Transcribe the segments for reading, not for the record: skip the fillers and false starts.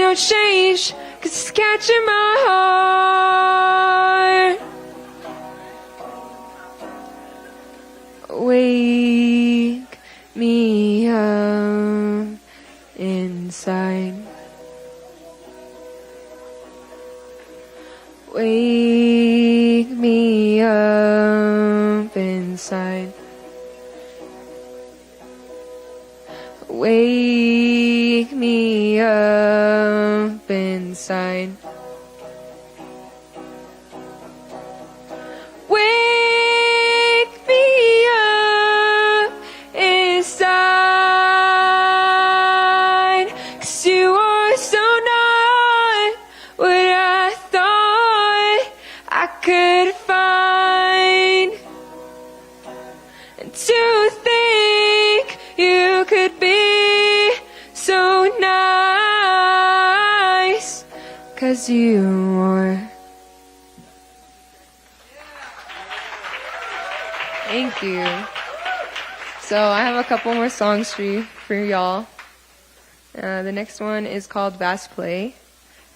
no change, 'cause it's catching my heart. Wake me up inside. Wake me up inside. Wake me up inside. Wake me up inside. 'Cause you are so not what I thought I could find. And to think you could be so nice, 'cause you are. Thank you. So I have a couple more songs for y'all. The next one is called Bass Play.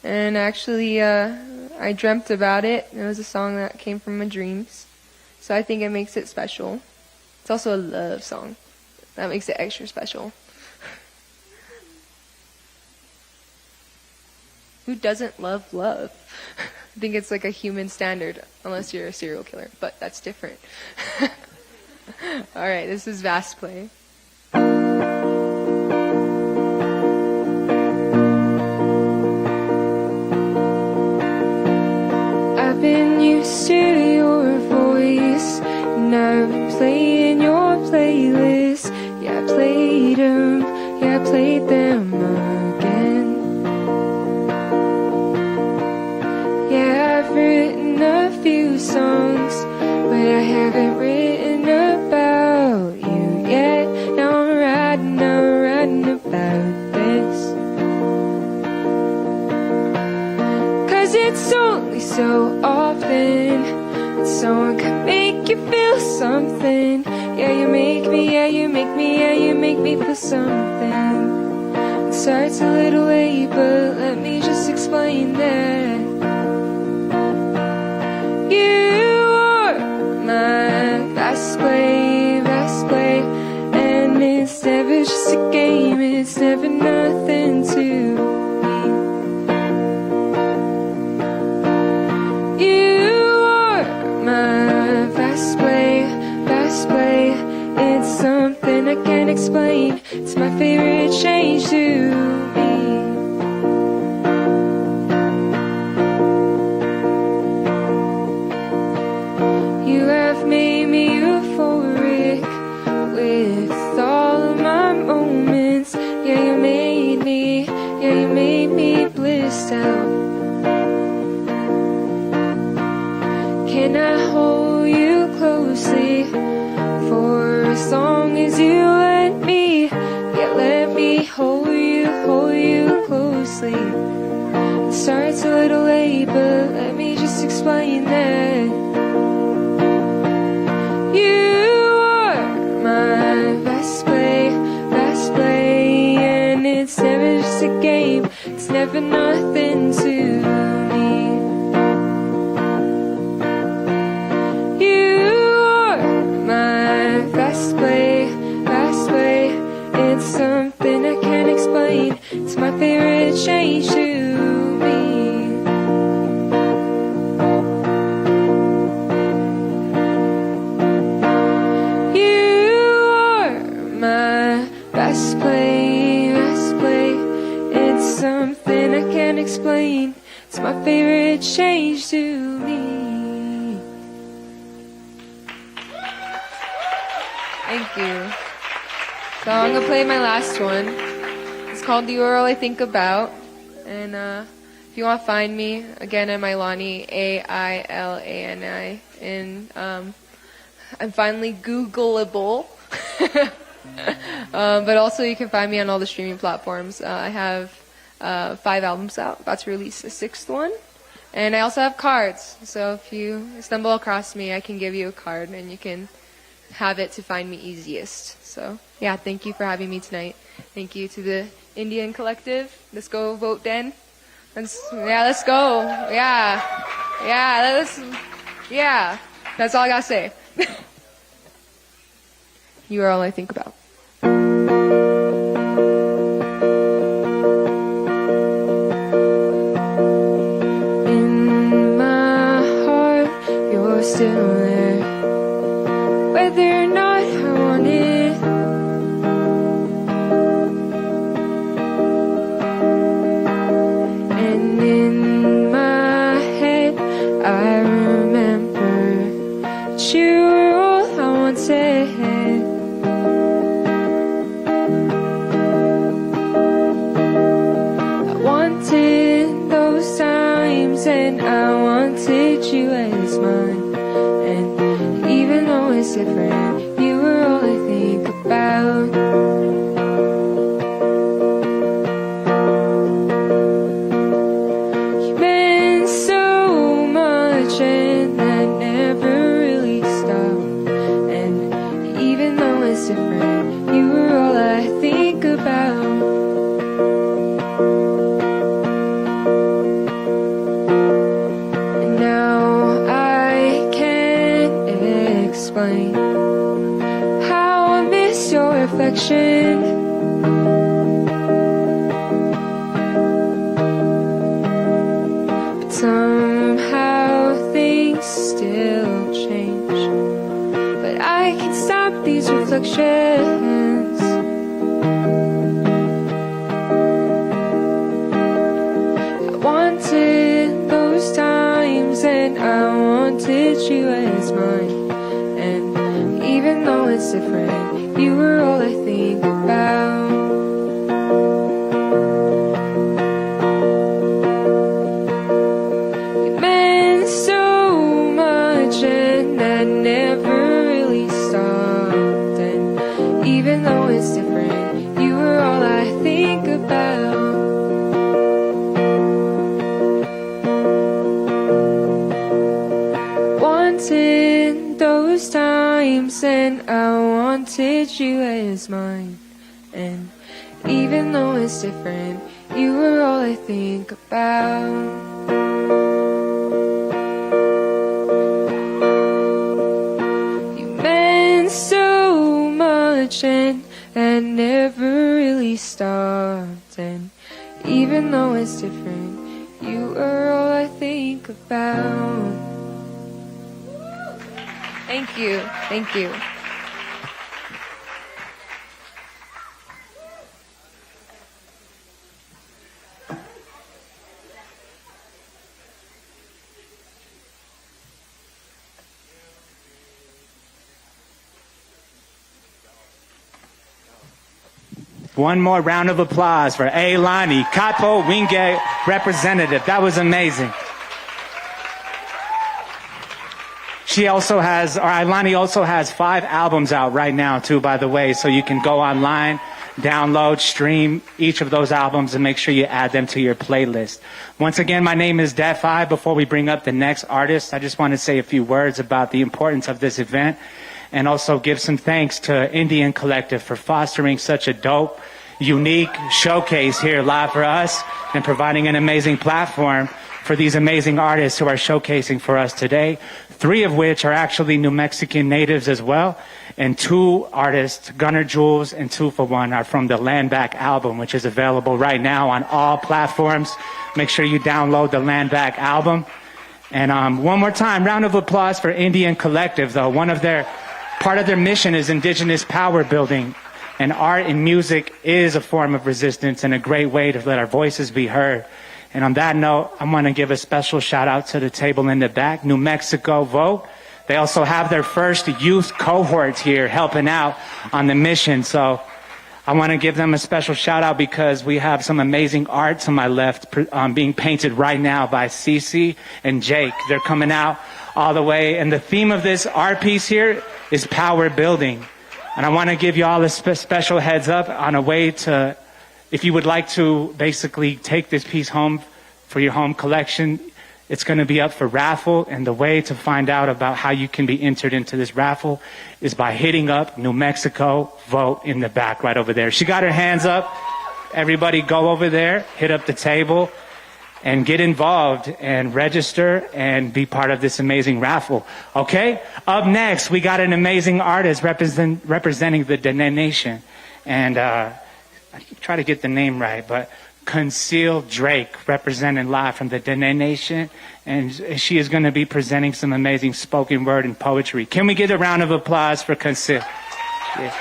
And actually, I dreamt about it. It was a song that came from my dreams. So I think it makes it special. It's also a love song. That makes it extra special. Who doesn't love love? I think it's like a human standard, unless you're a serial killer, but that's different. All right, this is Vast Play. I've been used to your voice, and I've been playing your playlist. Yeah, I played them, yeah, I played them again. Yeah, I've written a few songs, but I haven't written about you yet. Now I'm writing about this. 'Cause it's only so often that someone can make you feel something. Yeah, you make me, yeah, you make me, yeah, you make me feel something. It starts a little late, but let me just explain that. You are my fast play, and it's never just a game, it's never nothing to me. You are my fast play, it's something I can't explain, it's my favorite change to me. You have made me euphoric with all of my moments. Yeah, you made me blissed out. Can I hold you closely for as long as you let me? Yeah, let me hold you closely. It starts a little late, but let me just explain that. You are my best play, and it's never just a game, it's never nothing to me. You are my best play, it's something I can't explain, it's my favorite change to me. Best play, it's something I can't explain, it's my favorite change to me. Thank you. So I'm gonna play my last one. It's called The Mural I Think About. And if you want to find me, again, I'm Ailani, Ailani. And I'm finally Googleable. But also you can find me on all the streaming platforms. I have 5 albums out, about to release the 6th one. And I also have cards, so if you stumble across me, I can give you a card and you can have it to find me easiest. So yeah, thank you for having me tonight. Thank you to the NDN Collective. Let's go vote, Den. Let's go. Yeah. That's all I gotta say. You are all I think about. In my heart, you're still there. Whether or not I want it. And in my head, I remember that you were all I wanted. And I wanted you as mine. And even though it's different, you were all I think about. You meant so much and that never really stopped. And even though it's different, you were all I think about. How I miss your reflection. But somehow things still change. But I can't stop these reflections. I wanted those times and I wanted you as mine. Even though it's different, you were all I think about. You meant so much and that never really stopped. And even though it's different, you were all I think about. Wanted those times and I wanted you as mine. And even though it's different, you were all I think about. You meant so much and that never really stopped. And even though it's different, you were all I think about. Thank you. Thank you. One more round of applause for Ailani, Capo Winge representative. That was amazing. She also has, or Ailani also has 5 albums out right now too, by the way, so you can go online, download, stream each of those albums and make sure you add them to your playlist. Once again, my name is Defi. Before we bring up the next artist, I just want to say a few words about the importance of this event and also give some thanks to NDN Collective for fostering such a dope, unique showcase here live for us and providing an amazing platform for these amazing artists who are showcasing for us today, 3 of which are actually New Mexican natives as well, and 2 artists, Gunner Jules and Tufawon, are from the Land Back album, which is available right now on all platforms. Make sure you download the Land Back album. And one more time, round of applause for NDN Collective, though. Part of their mission is Indigenous power building, and art and music is a form of resistance and a great way to let our voices be heard. And on that note, I want to give a special shout out to the table in the back, New Mexico Vote. They also have their first youth cohort here helping out on the mission. So I want to give them a special shout out because we have some amazing art to my left being painted right now by Cece and Jacque. They're coming out all the way. And the theme of this art piece here is power building. And I want to give you all a special heads up on a way to, if you would like to basically take this piece home for your home collection, It's going to be up for raffle, and the way to find out about how you can be entered into this raffle is by hitting up New Mexico Vote in the back right over there. She got her hands up. Everybody go over there, hit up the table, and get involved and register and be part of this amazing raffle. Okay? Up next, we got an amazing artist representing the Dene Nation. And I try to get the name right, but Kinsale Drake, representing live from the Dene Nation. And she is going to be presenting some amazing spoken word and poetry. Can we get a round of applause for Kinsale? Yeah.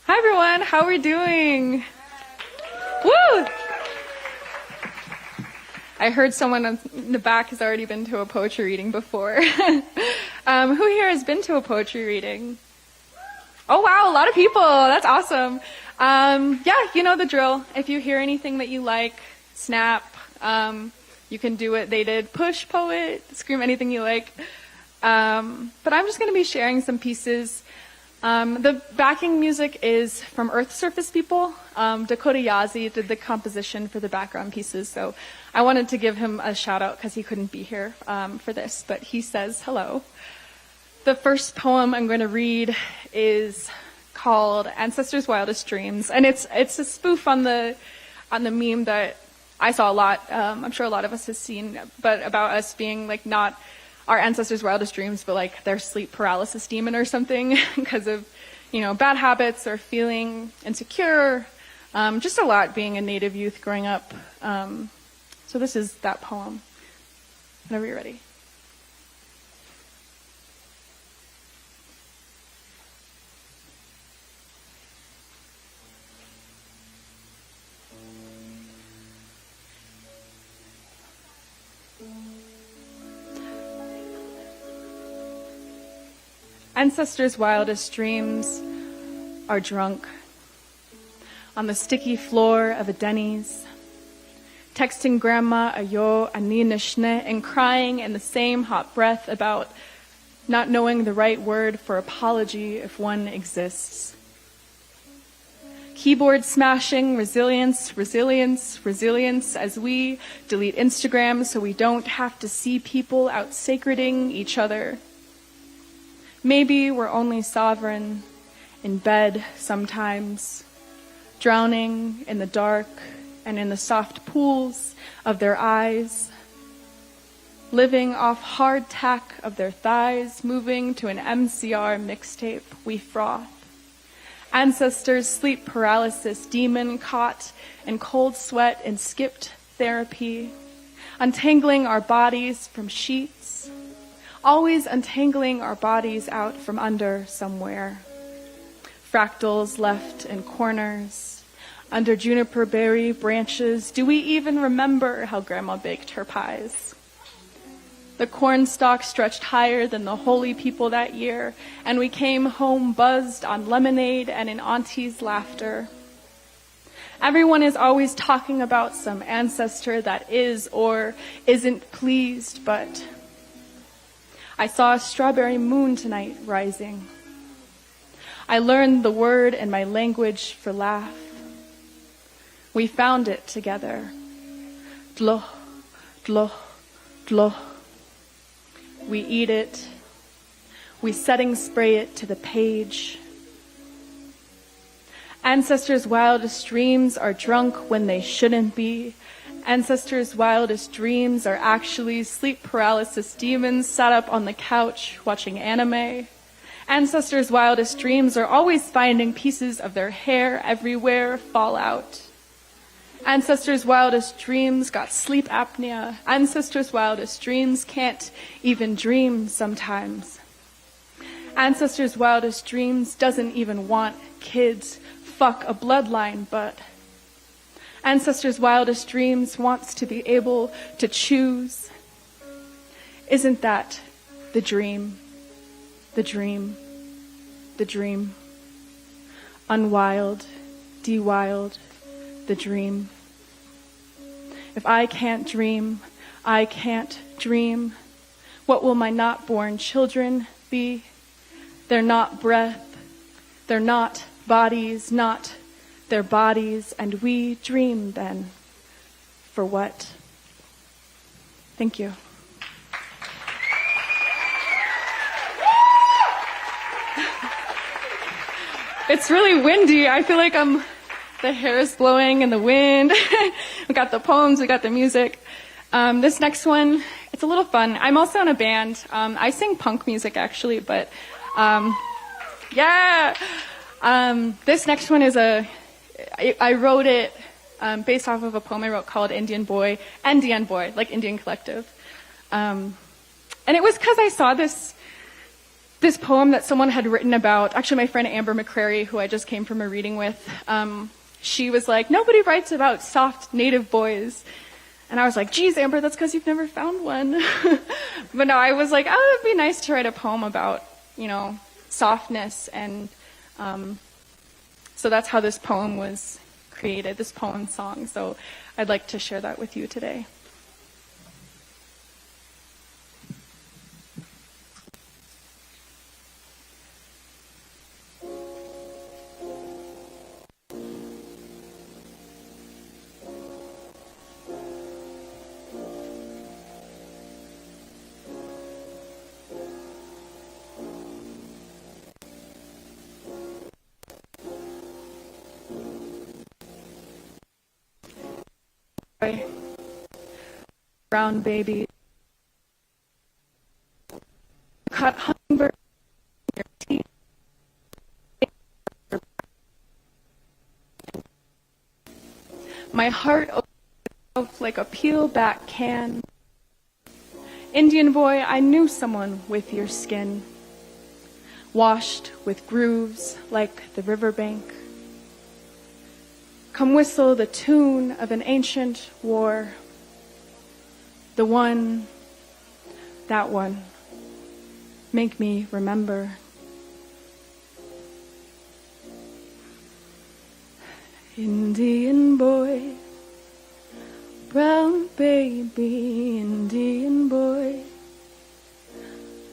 Hi everyone, how are we doing? Woo! I heard someone in the back has already been to a poetry reading before. Who here has been to a poetry reading? Oh wow, a lot of people. That's awesome. Yeah, you know the drill. If you hear anything that you like, snap. You can do what they did. Push, poet, scream anything you like. But I'm just going to be sharing some pieces. The backing music is from Earth Surface People. Dakota Yazzie did the composition for the background pieces, so I wanted to give him a shout out because he couldn't be here for this, but he says hello. The first poem I'm going to read is called Ancestors' Wildest Dreams, and it's a spoof on the meme that I saw a lot. I'm sure a lot of us have seen, but about us being like not our ancestors' wildest dreams, but like their sleep paralysis demon or something because of, bad habits or feeling insecure. Just a lot being a Native youth growing up. So this is that poem. Whenever you're ready. Ancestors' wildest dreams are drunk on the sticky floor of a Denny's, texting grandma ayo ani nishne and crying in the same hot breath about not knowing the right word for apology if one exists. Keyboard smashing, resilience as we delete Instagram so we don't have to see people out sacreding each other. Maybe we're only sovereign in bed sometimes, drowning in the dark and in the soft pools of their eyes, living off hard tack of their thighs, moving to an MCR mixtape we froth. Ancestors' sleep paralysis, demon caught in cold sweat and skipped therapy, untangling our bodies from sheets, always untangling our bodies out from under somewhere. Fractals left in corners, under juniper berry branches. Do we even remember how Grandma baked her pies? The cornstalk stretched higher than the holy people that year, and we came home buzzed on lemonade and in Auntie's laughter. Everyone is always talking about some ancestor that is or isn't pleased, but I saw a strawberry moon tonight rising. I learned the word and my language for laugh. We found it together. Dlo, dlo, dlo. We eat it. We setting spray it to the page. Ancestors' wildest dreams are drunk when they shouldn't be. Ancestors' wildest dreams are actually sleep paralysis demons sat up on the couch watching anime. Ancestors' wildest dreams are always finding pieces of their hair everywhere fall out. Ancestors' wildest dreams got sleep apnea. Ancestors' wildest dreams can't even dream sometimes. Ancestors' wildest dreams doesn't even want kids. Fuck a bloodline, but ancestors' wildest dreams wants to be able to choose. Isn't that the dream? The dream. The dream. Unwild, de-wild, the dream. If I can't dream, I can't dream. What will my not born children be? They're not breath. They're not bodies, not their bodies, and we dream then. For what? Thank you. It's really windy. I feel like the hair is blowing in the wind. We got the poems, we got the music. This next one, it's a little fun. I'm also in a band. I sing punk music actually, but yeah. This next one is I wrote it based off of a poem I wrote called NDN Boy, like Indian Collective. And it was because I saw this poem that someone had written about, actually my friend Amber McCrary, who I just came from a reading with, she was like, nobody writes about soft native boys. And I was like, geez, Amber, that's because you've never found one. But no, I was like, oh, it'd be nice to write a poem about, softness. And so that's how this poem was created, this poem song. So I'd like to share that with you today. Brown baby, cut hummingbird in your teeth. My heart opened like a peel back can. Indian boy, I knew someone with your skin, washed with grooves like the riverbank. Come whistle the tune of an ancient war. The one, that one, make me remember. Indian boy, brown baby, Indian boy,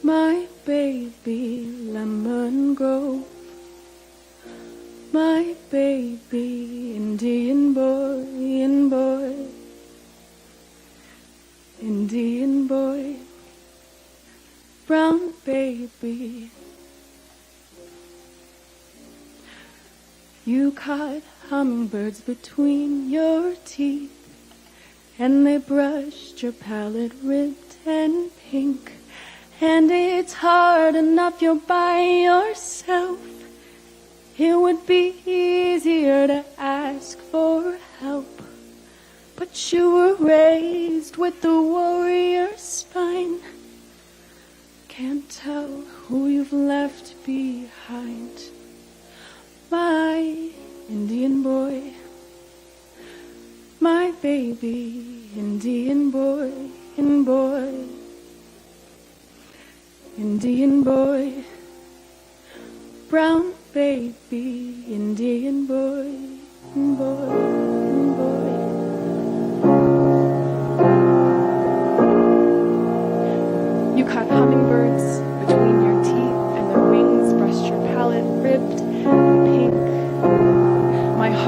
my baby, lemon grove, my baby, Indian boy, Indian boy. Indian boy, brown baby. You caught hummingbirds between your teeth, and they brushed your palate ribbed and pink. And it's hard enough you're by yourself. It would be easier to ask for help. But you were raised with the warrior spine. Can't tell who you've left behind. My Indian boy, my baby, Indian boy, Indian boy, Indian boy, brown baby, Indian boy, Indian boy.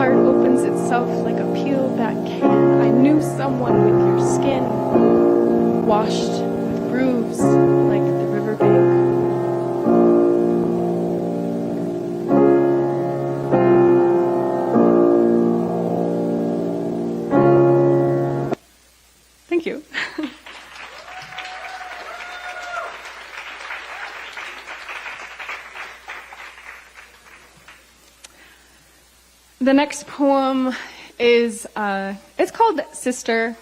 heart opens itself like a peeled back can. I knew someone with your skin, washed with grooves like the riverbank. Thank you. The next poem is, it's called Sister,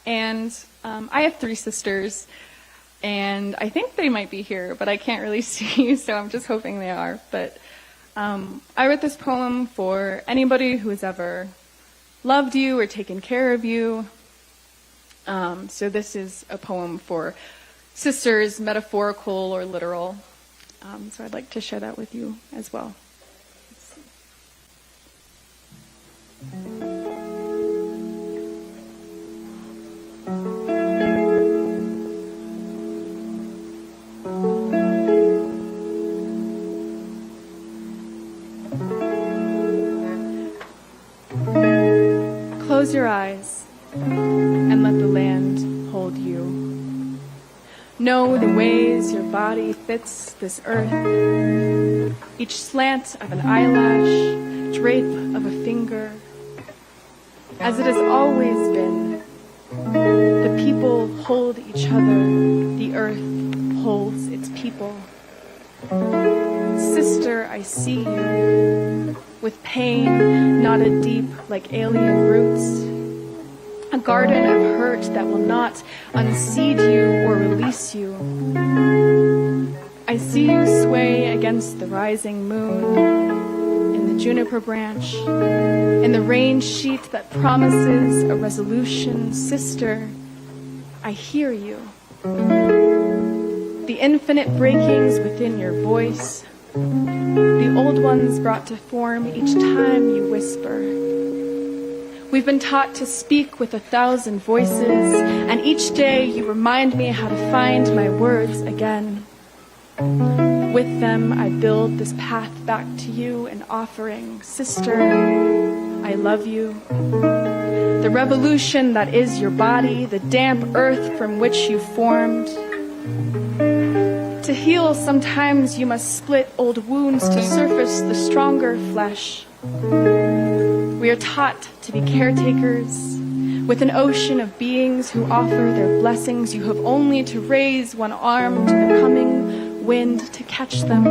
and I have 3 sisters, and I think they might be here, but I can't really see, so I'm just hoping they are. But I wrote this poem for anybody who has ever loved you or taken care of you. So this is a poem for sisters, metaphorical or literal. So I'd like to share that with you as well. Close your eyes and let the land hold you. Know the ways your body fits this earth, each slant of an eyelash, drape of a finger. As it has always been, the people hold each other, the earth holds its people. Sister, I see you, with pain knotted deep like alien roots. A garden of hurt that will not unseed you or release you. I see you sway against the rising moon, in the juniper branch, in the rain sheet that promises a resolution. Sister, I hear you. The infinite breakings within your voice, the old ones brought to form each time you whisper. We've been taught to speak with 1,000 voices, and each day you remind me how to find my words again. With them, I build this path back to you, an offering. Sister, I love you. The revolution that is your body, the damp earth from which you formed. To heal, sometimes you must split old wounds to surface the stronger flesh. We are taught to be caretakers. With an ocean of beings who offer their blessings, you have only to raise one arm to the coming wind to catch them.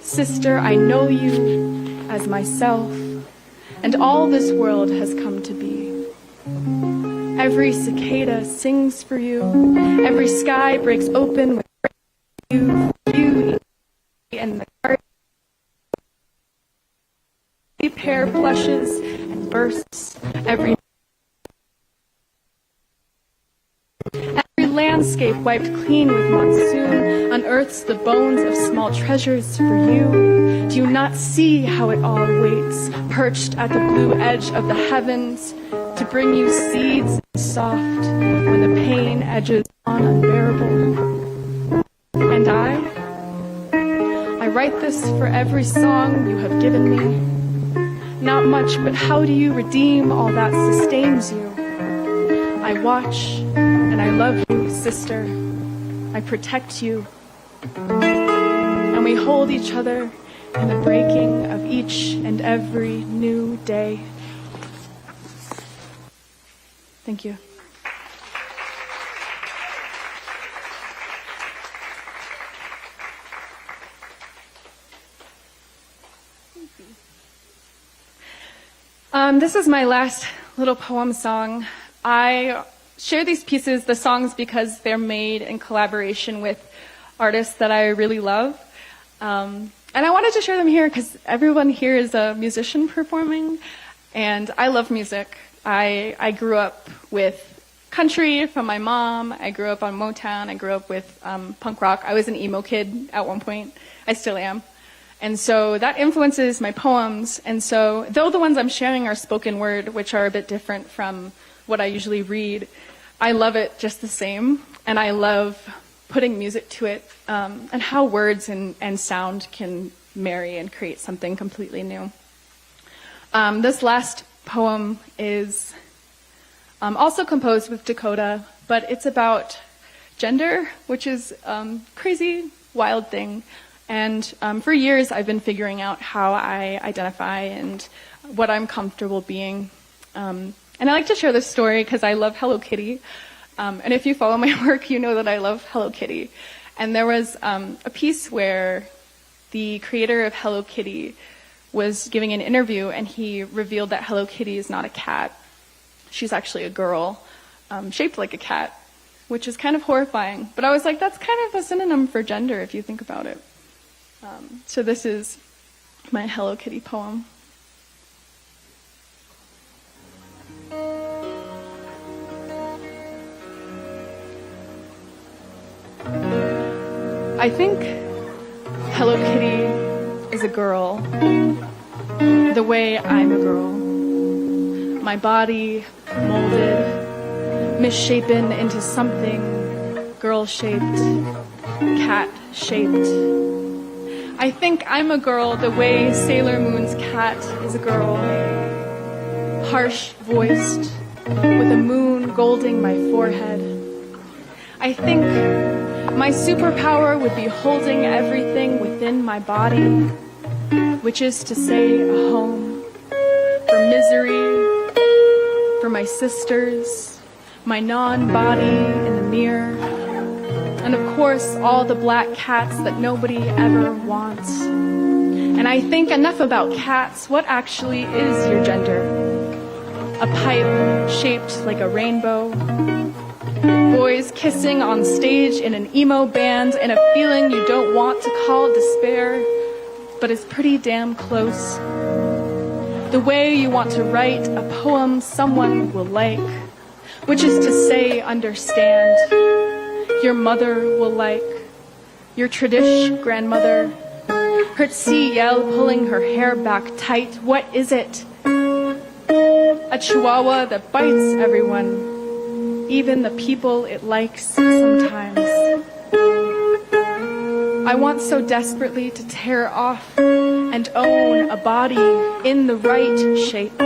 Sister, I know you as myself, and all this world has come to be. Every cicada sings for you, every sky breaks open with you, and the garden. Every pear blushes and bursts, every landscape wiped clean with monsoon unearths the bones of small treasures for you. Do you not see how it all waits, perched at the blue edge of the heavens, to bring you seeds soft when the pain edges on unbearable? And I write this for every song you have given me. Not much, but how do you redeem all that sustains you? I watch and I love you, sister. I protect you. And we hold each other in the breaking of each and every new day. Thank you. This is my last little poem song. I share these pieces, the songs, because they're made in collaboration with artists that I really love. And I wanted to share them here because everyone here is a musician performing, and I love music. I grew up with country from my mom. I grew up on Motown. I grew up with punk rock. I was an emo kid at one point. I still am. And so that influences my poems. And so though the ones I'm sharing are spoken word, which are a bit different from what I usually read, I love it just the same. And I love putting music to it, and how words and sound can marry and create something completely new. This last poem is also composed with Dakota, but it's about gender, which is a crazy, wild thing. And for years, I've been figuring out how I identify and what I'm comfortable being. And I like to share this story because I love Hello Kitty. And if you follow my work, you know that I love Hello Kitty. And there was a piece where the creator of Hello Kitty was giving an interview, and he revealed that Hello Kitty is not a cat. She's actually a girl, shaped like a cat, which is kind of horrifying. But I was like, that's kind of a synonym for gender if you think about it. So this is my Hello Kitty poem. I think Hello Kitty is a girl, the way I'm a girl. My body molded, misshapen into something girl-shaped, cat-shaped. I think I'm a girl the way Sailor Moon's cat is a girl, harsh-voiced, with a moon golding my forehead. I think my superpower would be holding everything within my body, which is to say a home for misery, for my sisters, my non-body in the mirror, and of course all the black cats that nobody ever wants. And I think enough about cats. What actually is your gender? A pipe shaped like a rainbow, boys kissing on stage in an emo band, and a feeling you don't want to call despair, but is pretty damn close. The way you want to write a poem someone will like, which is to say, understand. Your mother will like, your tradish grandmother, her yell pulling her hair back tight. What is it? A chihuahua that bites everyone, even the people it likes sometimes. I want so desperately to tear off and own a body in the right shape,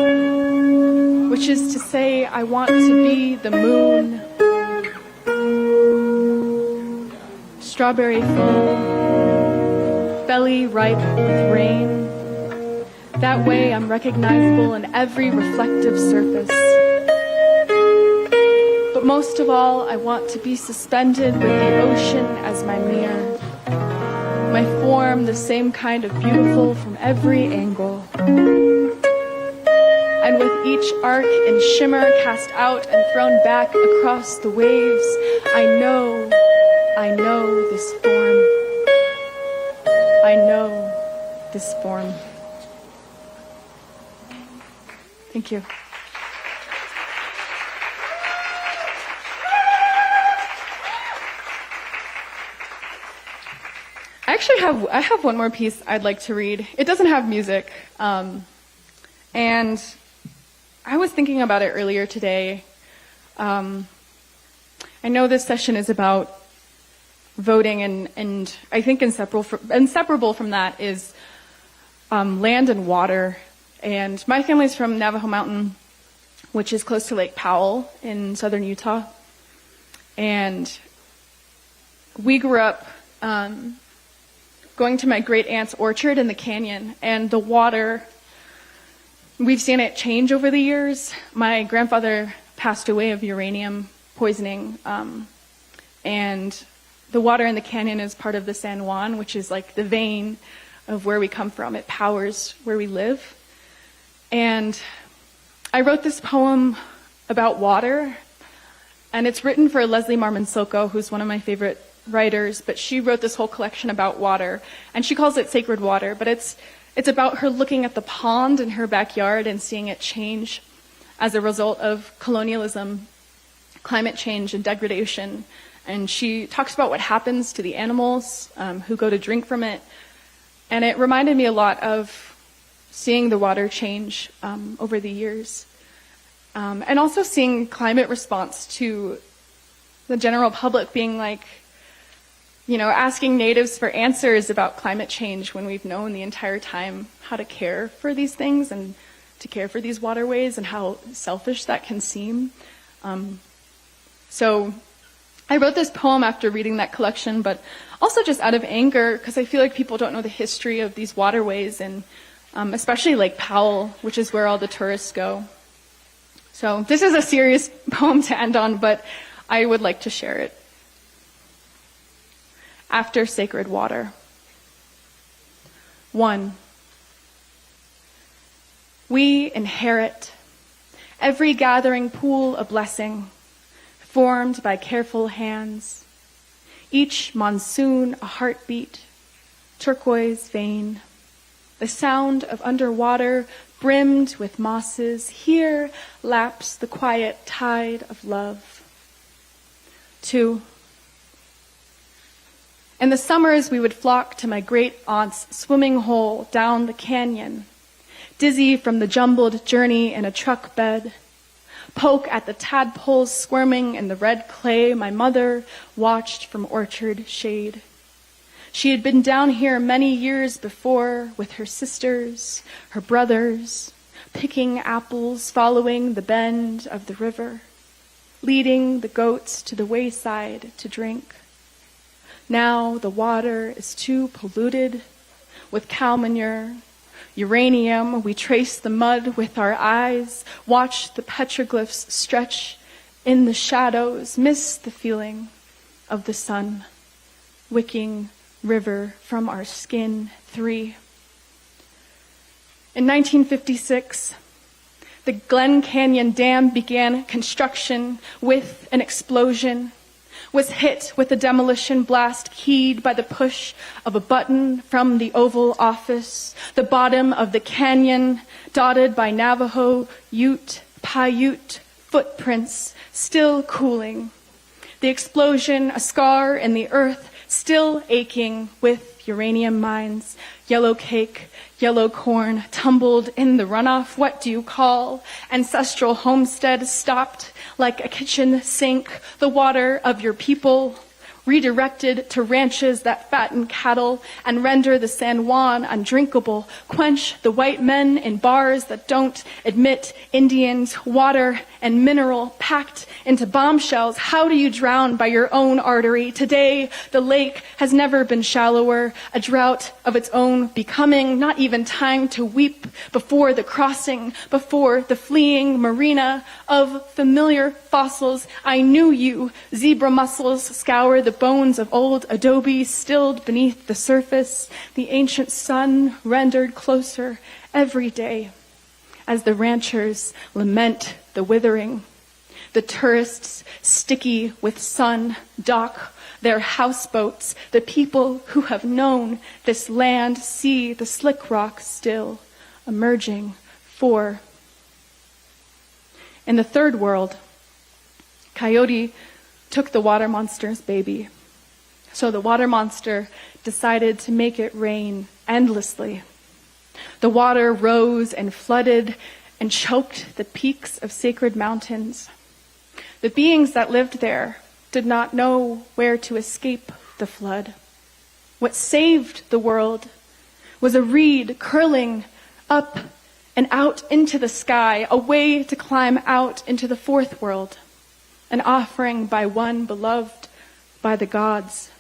which is to say, I want to be the moon, strawberry full, belly ripe with rain. That way I'm recognizable in every reflective surface. But most of all, I want to be suspended with the ocean as my mirror. My form the same kind of beautiful from every angle. And with each arc and shimmer cast out and thrown back across the waves, I know this form. I know this form. Thank you. I have one more piece I'd like to read. It doesn't have music, and I was thinking about it earlier today. I know this session is about voting, and I think inseparable from that is land and water. And my family's from Navajo Mountain, which is close to Lake Powell in southern Utah. And we grew up going to my great-aunt's orchard in the canyon. And the water, we've seen it change over the years. My grandfather passed away of uranium poisoning. And the water in the canyon is part of the San Juan, which is like the vein of where we come from. It powers where we live. And I wrote this poem about water, and it's written for Leslie Marmon Soko, who's one of my favorite writers, but she wrote this whole collection about water, and she calls it Sacred Water, but it's about her looking at the pond in her backyard and seeing it change as a result of colonialism, climate change, and degradation. And she talks about what happens to the animals who go to drink from it, and it reminded me a lot of seeing the water change over the years. And also seeing climate response to the general public being like, asking natives for answers about climate change when we've known the entire time how to care for these things and to care for these waterways and how selfish that can seem. So I wrote this poem after reading that collection, but also just out of anger, because I feel like people don't know the history of these waterways, and especially Lake Powell, which is where all the tourists go. So this is a serious poem to end on, but I would like to share it. After Sacred Water. 1. We inherit every gathering pool a blessing, formed by careful hands. Each monsoon a heartbeat, turquoise vein. The sound of underwater brimmed with mosses. Here laps the quiet tide of love. 2. In the summers, we would flock to my great aunt's swimming hole down the canyon, dizzy from the jumbled journey in a truck bed. Poke at the tadpoles squirming in the red clay my mother watched from orchard shade. She had been down here many years before with her sisters, her brothers, picking apples, following the bend of the river, leading the goats to the wayside to drink. Now the water is too polluted with cow manure, uranium. We trace the mud with our eyes, watch the petroglyphs stretch in the shadows, miss the feeling of the sun wicking river from our skin. 3. In 1956, the Glen Canyon Dam began construction with an explosion, was hit with a demolition blast keyed by the push of a button from the Oval Office. The bottom of the canyon, dotted by Navajo, Ute, Paiute footprints, still cooling. The explosion, a scar in the earth, still aching with uranium mines. Yellow cake, yellow corn, tumbled in the runoff. What do you call? Ancestral homestead stopped like a kitchen sink. The water of your people redirected to ranches that fatten cattle and render the San Juan undrinkable. Quench the white men in bars that don't admit Indians. Water and mineral packed into bombshells. How do you drown by your own artery? Today, the lake has never been shallower, a drought of its own becoming. Not even time to weep before the crossing, before the fleeing marina of familiar fossils. I knew you. Zebra mussels scour the bones of old adobe stilled beneath the surface. The ancient sun rendered closer every day as the ranchers lament the withering. The tourists, sticky with sun, dock their houseboats. The people who have known this land see the slick rock still emerging. 4. In the third world, Coyote took the water monster's baby. So the water monster decided to make it rain endlessly. The water rose and flooded and choked the peaks of sacred mountains. The beings that lived there did not know where to escape the flood. What saved the world was a reed curling up and out into the sky, a way to climb out into the fourth world, an offering by one beloved by the gods.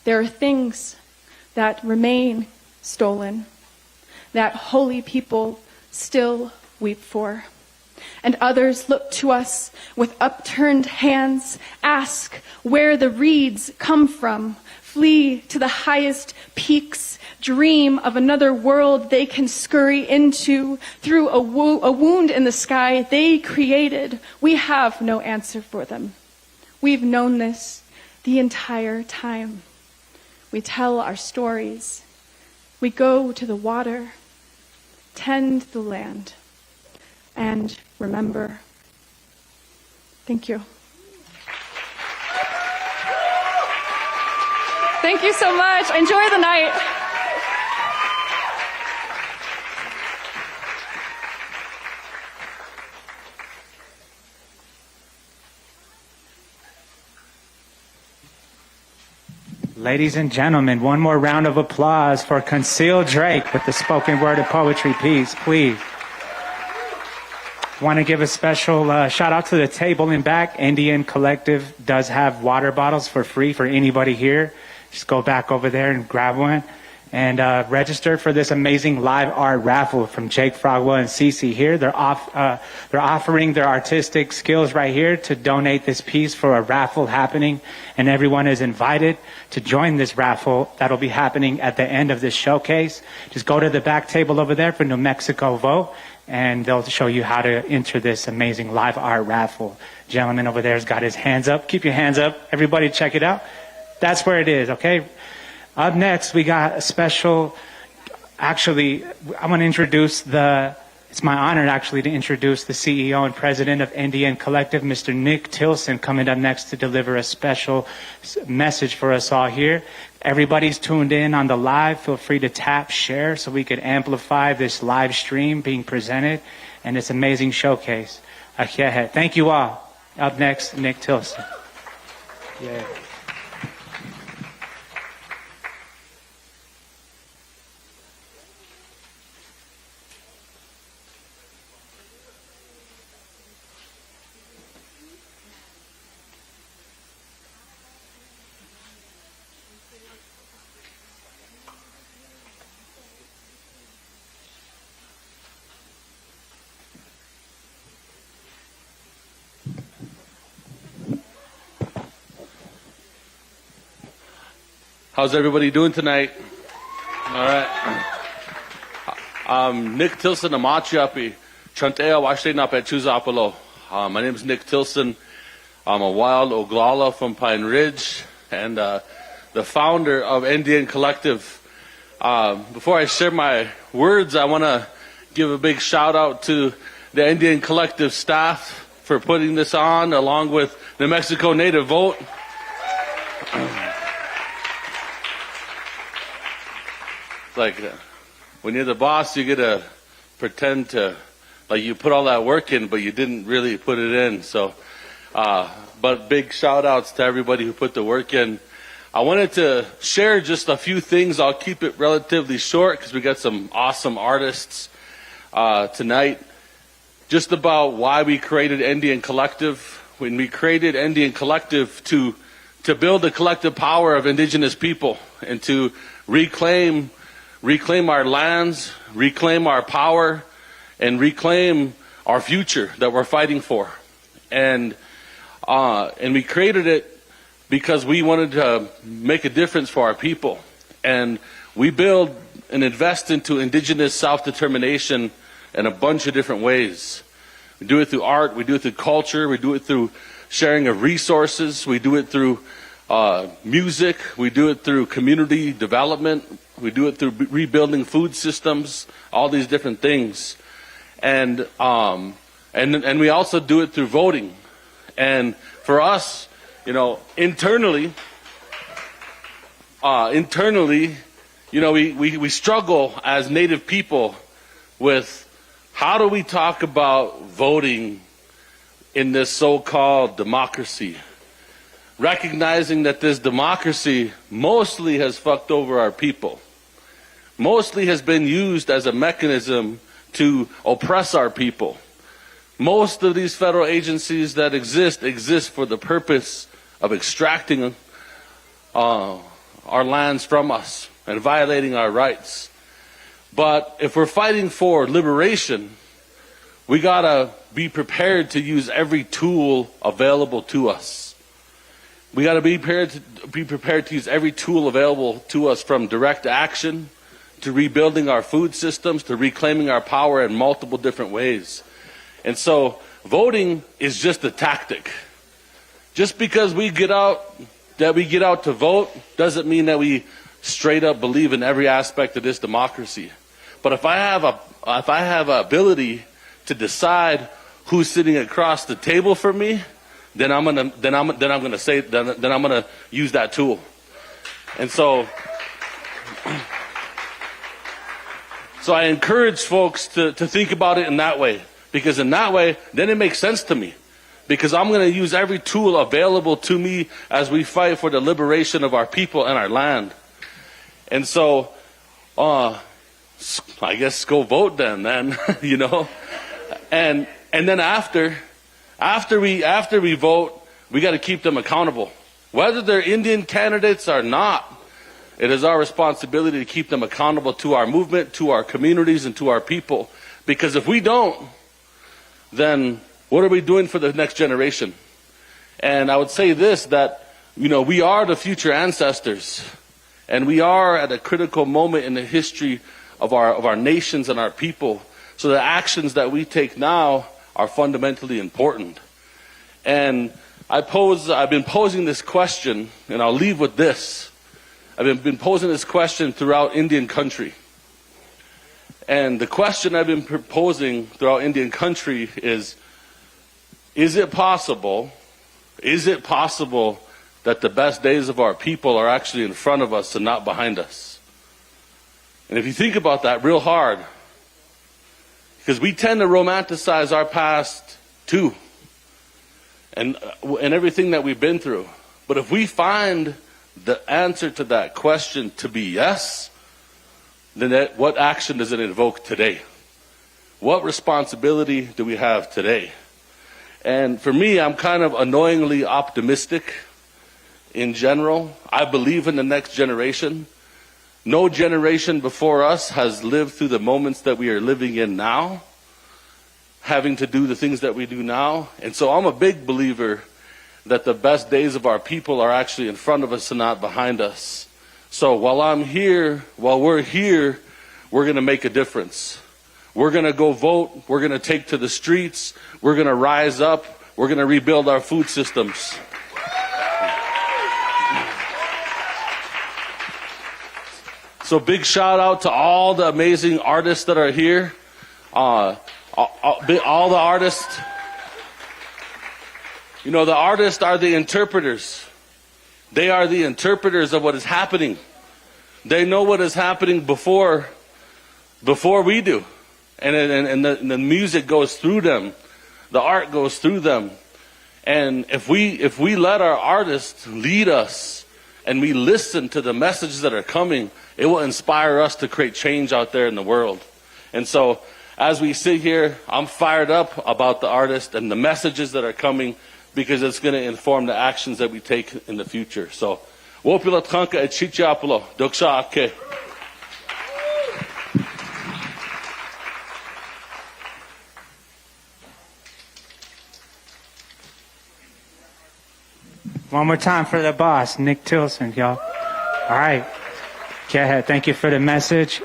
There are things that remain stolen, that holy people still weep for. And others look to us with upturned hands, ask where the reeds come from, flee to the highest peaks, dream of another world they can scurry into through a wound in the sky they created. We have no answer for them. We've known this the entire time. We tell our stories. We go to the water, tend the land, and remember. Thank you. Thank you so much. Enjoy the night. Ladies and gentlemen, one more round of applause for Kinsale Drake with the spoken word and poetry piece, please. Want to give a special shout out to the table in back. NDN Collective does have water bottles for free for anybody here. Just go back over there and grab one. And register for this amazing live art raffle from Jacque, Fragua, and Cece here. They're offering their artistic skills right here to donate this piece for a raffle happening. And everyone is invited to join this raffle that'll be happening at the end of this showcase. Just go to the back table over there for New Mexico Vote, and they'll show you how to enter this amazing live art raffle. Gentleman over there has got his hands up. Keep your hands up. Everybody check it out. That's where it is, okay? Up next, we got a special, actually, I'm going to introduce it's my honor actually to introduce the CEO and president of NDN Collective, Mr. Nick Tilson, coming up next to deliver a special message for us all here. Everybody's tuned in on the live. Feel free to tap, share, so we could amplify this live stream being presented and this amazing showcase. Thank you all. Up next, Nick Tilson. Yeah. How's everybody doing tonight? All right. Nick Tilson, Amachiapi, Chantea Washte Chuzapalo. My name is Nick Tilson. I'm a wild Oglala from Pine Ridge and the founder of NDN Collective. Before I share my words, I want to give a big shout out to the NDN Collective staff for putting this on, along with New Mexico Native Vote. Like when you're the boss, you get to pretend to like you put all that work in, but you didn't really put it in. So, but big shout outs to everybody who put the work in. I wanted to share just a few things. I'll keep it relatively short because we got some awesome artists tonight. Just about why we created NDN Collective. When we created NDN Collective to build the collective power of Indigenous people and to reclaim our lands, reclaim our power, and reclaim our future that we're fighting for. And we created it because we wanted to make a difference for our people. And we build and invest into Indigenous self-determination in a bunch of different ways. We do it through art, we do it through culture, we do it through sharing of resources, we do it through music, we do it through community development, we do it through rebuilding food systems, all these different things. And we also do it through voting. And for us, you know, internally, you know, we struggle as Native people with how do we talk about voting in this so-called democracy, recognizing that this democracy mostly has fucked over our people, mostly has been used as a mechanism to oppress our people. Most of these federal agencies that exist for the purpose of extracting our lands from us and violating our rights. But if we're fighting for liberation, we gotta be prepared to use every tool available to us. We gotta be prepared to use every tool available to us, from direct action to rebuilding our food systems to reclaiming our power in multiple different ways. And so voting is just a tactic. Just because we get out to vote doesn't mean that we straight up believe in every aspect of this democracy. But if I have a ability to decide who's sitting across the table from me, then I'm gonna use that tool. And so I encourage folks to think about it in that way, because in that way, then it makes sense to me. because I'm going to use every tool available to me as we fight for the liberation of our people and our land. And so, I guess go vote then, you know. And then after we vote, we got to keep them accountable. Whether they're Indian candidates or not, it is our responsibility to keep them accountable to our movement, to our communities, and to our people. Because if we don't, then what are we doing for the next generation? And I would say this, that, you know, we are the future ancestors. And we are at a critical moment in the history of our nations and our people. So the actions that we take now are fundamentally important. And I've been posing this question, and I'll leave with this. I've been posing this question throughout Indian country. And the question I've been proposing throughout Indian country is it possible that the best days of our people are actually in front of us and not behind us? And if you think about that real hard, because we tend to romanticize our past too, and everything that we've been through. But if we find the answer to that question to be yes, then what action does it invoke today? What responsibility do we have today? And for me, I'm kind of annoyingly optimistic in general. I believe in the next generation. No generation before us has lived through the moments that we are living in now, having to do the things that we do now. And so I'm a big believer that the best days of our people are actually in front of us and not behind us. So while we're here, we're going to make a difference. We're going to go vote. We're going to take to the streets. We're going to rise up. We're going to rebuild our food systems. So big shout out to all the amazing artists that are here. All the artists. You know, the artists are the interpreters. They are the interpreters of what is happening. They know what is happening before we do. And the music goes through them. The art goes through them. And if we let our artists lead us and we listen to the messages that are coming, it will inspire us to create change out there in the world. And so as we sit here, I'm fired up about the artists and the messages that are coming, because it's going to inform the actions that we take in the future. So, wopila tkanka et chichiapolo, doksha ake. One more time for the boss, Nick Tilson, y'all. All right. Go ahead. Thank you for the message.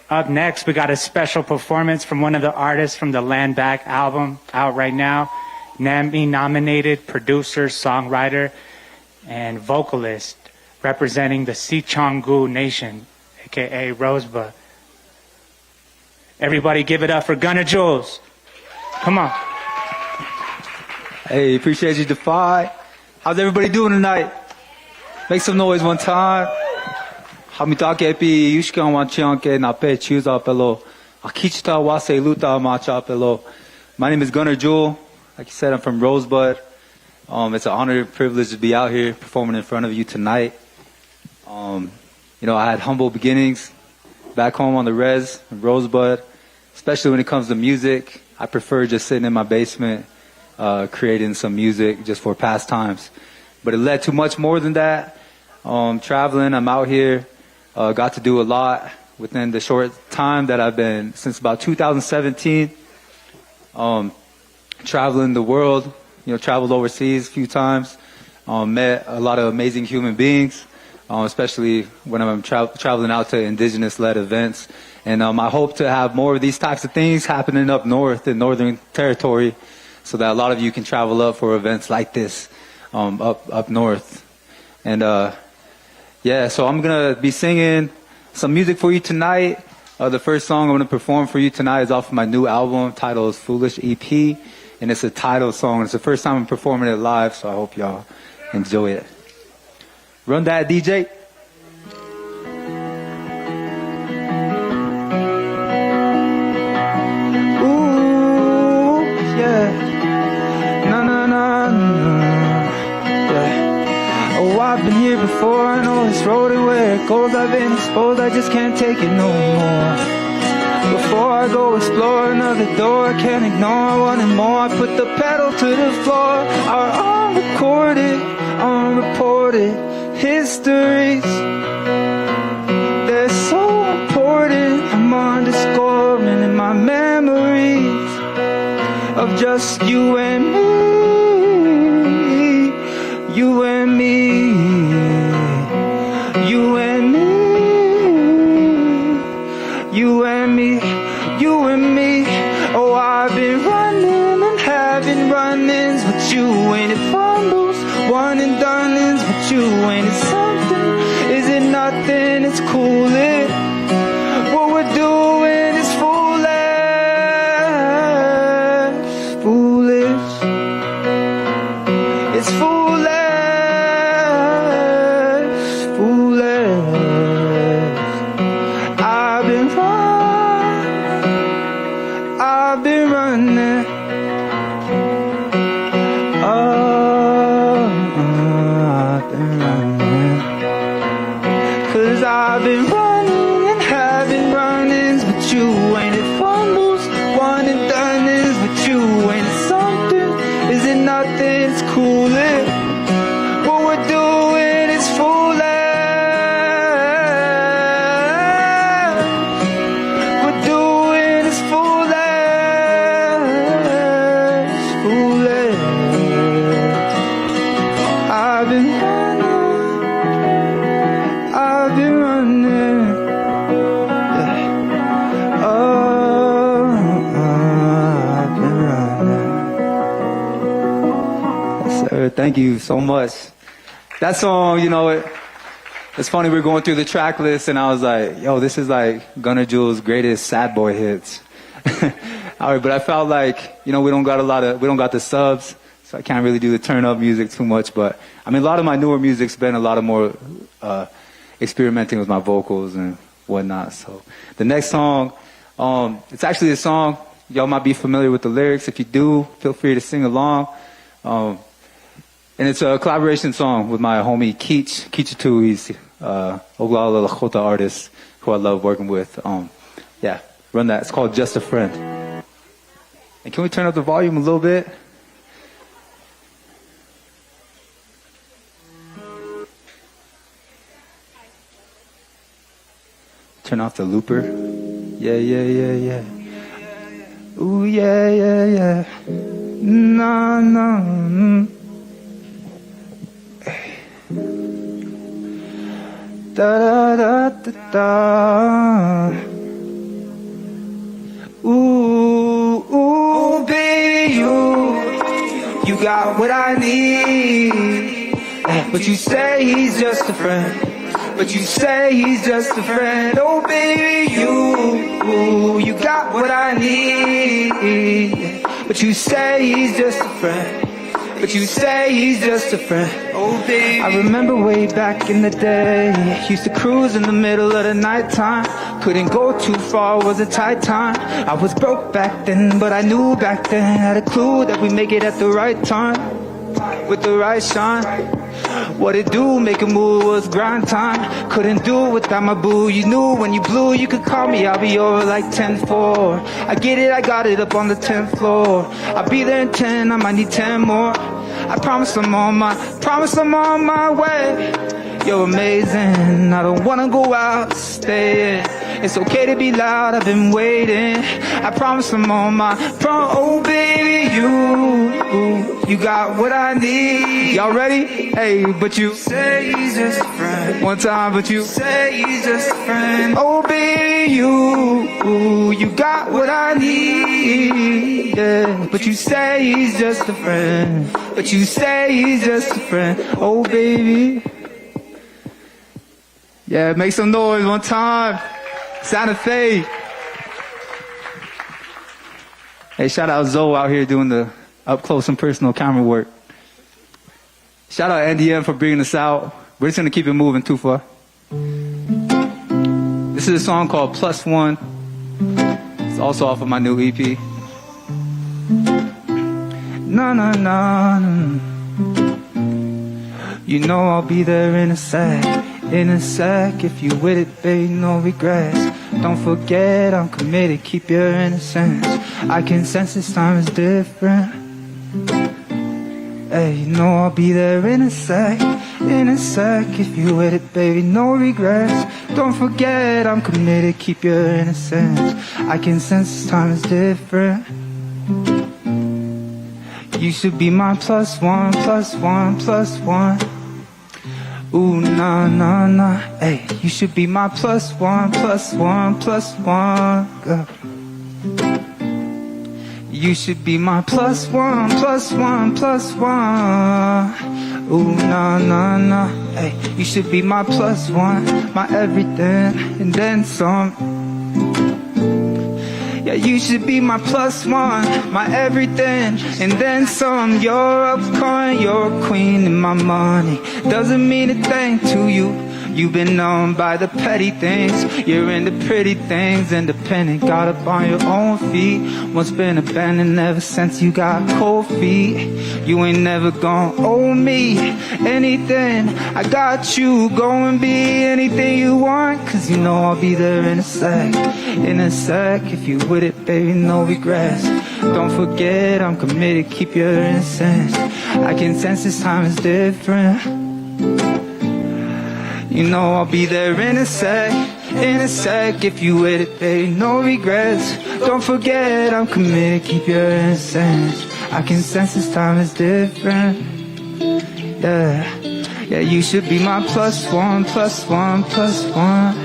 Up next, we got a special performance from one of the artists from the Land Back album, out right now. NAMI-nominated producer, songwriter, and vocalist representing the Sichongu Nation, a.k.a. Rosebud. Everybody give it up for Gunna Jules. Come on. Hey, appreciate you, Defy. How's everybody doing tonight? Make some noise one time. Hamitake yushkan wachianke nape chuza pelo. Akichita wase luta macha pelo. My name is Gunna Jules. Like you said, I'm from Rosebud. It's an honor and privilege to be out here performing in front of you tonight. You know, I had humble beginnings back home on the res in Rosebud, especially when it comes to music. I prefer just sitting in my basement, creating some music just for pastimes. But it led to much more than that. Traveling, I'm out here, got to do a lot within the short time that I've been, since about 2017. Traveling the world, you know, traveled overseas a few times, met a lot of amazing human beings, especially when I'm traveling out to Indigenous-led events. And I hope to have more of these types of things happening up north in Northern Territory, so that a lot of you can travel up for events like this up north. And yeah, so I'm going to be singing some music for you tonight. The first song I'm going to perform for you tonight is off of my new album titled Foolish EP. And it's a title song. It's the first time I'm performing it live, so I hope y'all enjoy it. Run that, DJ. Ooh, yeah. Na and I suppose I just can't take it no more. Before I go explore another door, I can't ignore wanting more. I put the pedal to the floor. Our unrecorded, unreported histories, they're so important. I'm underscoring in my memories of just you and me, you and me, you and me, you and me, you and me. Oh, I've been running and having run-ins with you. Ain't it fumbles, one and done-ins with you? Ain't it something? Is it nothing? It's cool. What we're doing is foolish, foolish. It's foolish, foolish. I've been running. I've been running. 'Cause I've been running and having run-ins with you. Ain't it fumbles, one and done-ins with you? Ain't it something? Is it nothing? It's cool. What we're doing is foolish. We're doing is foolish, foolish. I've been running, I've been running. Yeah. Oh, I've been running. Yes, sir. Thank you so much. That song, you know, it's funny, we're going through the track list and I was like, yo, this is like Gunna Jules' greatest sad boy hits. All right, but I felt like, you know, we don't got the subs, so I can't really do the turn up music too much, but I mean, a lot of my newer music's been a lot of more, experimenting with my vocals and whatnot. So the next song, it's actually a song, y'all might be familiar with the lyrics. If you do, feel free to sing along. And it's a collaboration song with my homie Kichitu. He's Oglala Lakota artist who I love working with. Yeah, run that. It's called Just a Friend. And can we turn up the volume a little bit? Turn off the looper. Yeah, yeah, yeah, yeah. Ooh, yeah, yeah, yeah. No, no. Da da da da da. Ooh, ooh, baby, you got what I need. But you say he's just a friend. But you say he's just a friend. Oh, baby, you got what I need. But you say he's just a friend. But you say he's just a friend. Oh, baby. I remember way back in the day, used to cruise in the middle of the nighttime. Couldn't go too far, was a tight time. I was broke back then, but I knew back then, had a clue that we'd make it at the right time, with the right shine. What it do, make a move, was grind time. Couldn't do it without my boo. You knew when you blew, you could call me, I'll be over like 10-4. I get it, I got it up on the 10th floor. I'll be there in 10, I might need 10 more. I promise I'm on my way. You're amazing, I don't wanna go out, stay in. It's okay to be loud, I've been waiting. I promise I'm on my oh baby, you got what I need. Y'all ready? Hey, but you say he's just a friend. One time, but you say he's just a friend. Oh baby, you got what I need. Yeah, but you say he's just a friend. But you say he's just a friend. Oh baby. Yeah, make some noise one time. Santa Fe. Hey, shout out Zoe out here doing the up close and personal camera work. Shout out NDN for bringing us out. We're just gonna keep it moving too far. This is a song called Plus One. It's also off of my new EP. No, no, no, no. You know I'll be there in a sec. in a sec. If you with it, baby, no regrets. Don't forget I'm committed, keep your innocence. I can sense this time is different. Hey, you know I'll be there in a sec. If you with it, baby, no regrets. Don't forget I'm committed, keep your innocence. I can sense this time is different. You should be my plus one, plus one, plus one. Ooh, nah, nah, nah. Hey, you should be my plus one, plus one, plus one. Girl. You should be my plus one, plus one, plus one. Ooh, nah, nah, nah. Hey, you should be my plus one, my everything, and then some. Yeah, you should be my plus one, my everything, and then some. You're up calling, you're a queen, and my money doesn't mean a thing to you. You've been known by the petty things. You're into pretty things, independent, got up on your own feet. Once been abandoned ever since you got cold feet. You ain't never gonna owe me anything. I got you, go and be anything you want. Cause you know I'll be there in a sec. If you with it, baby, no regrets. Don't forget I'm committed, keep your innocence. I can sense this time is different. You know I'll be there in a sec. If you with it, baby, no regrets. Don't forget I'm committed, keep your innocence. I can sense this time is different. Yeah, yeah, you should be my plus one, plus one, plus one.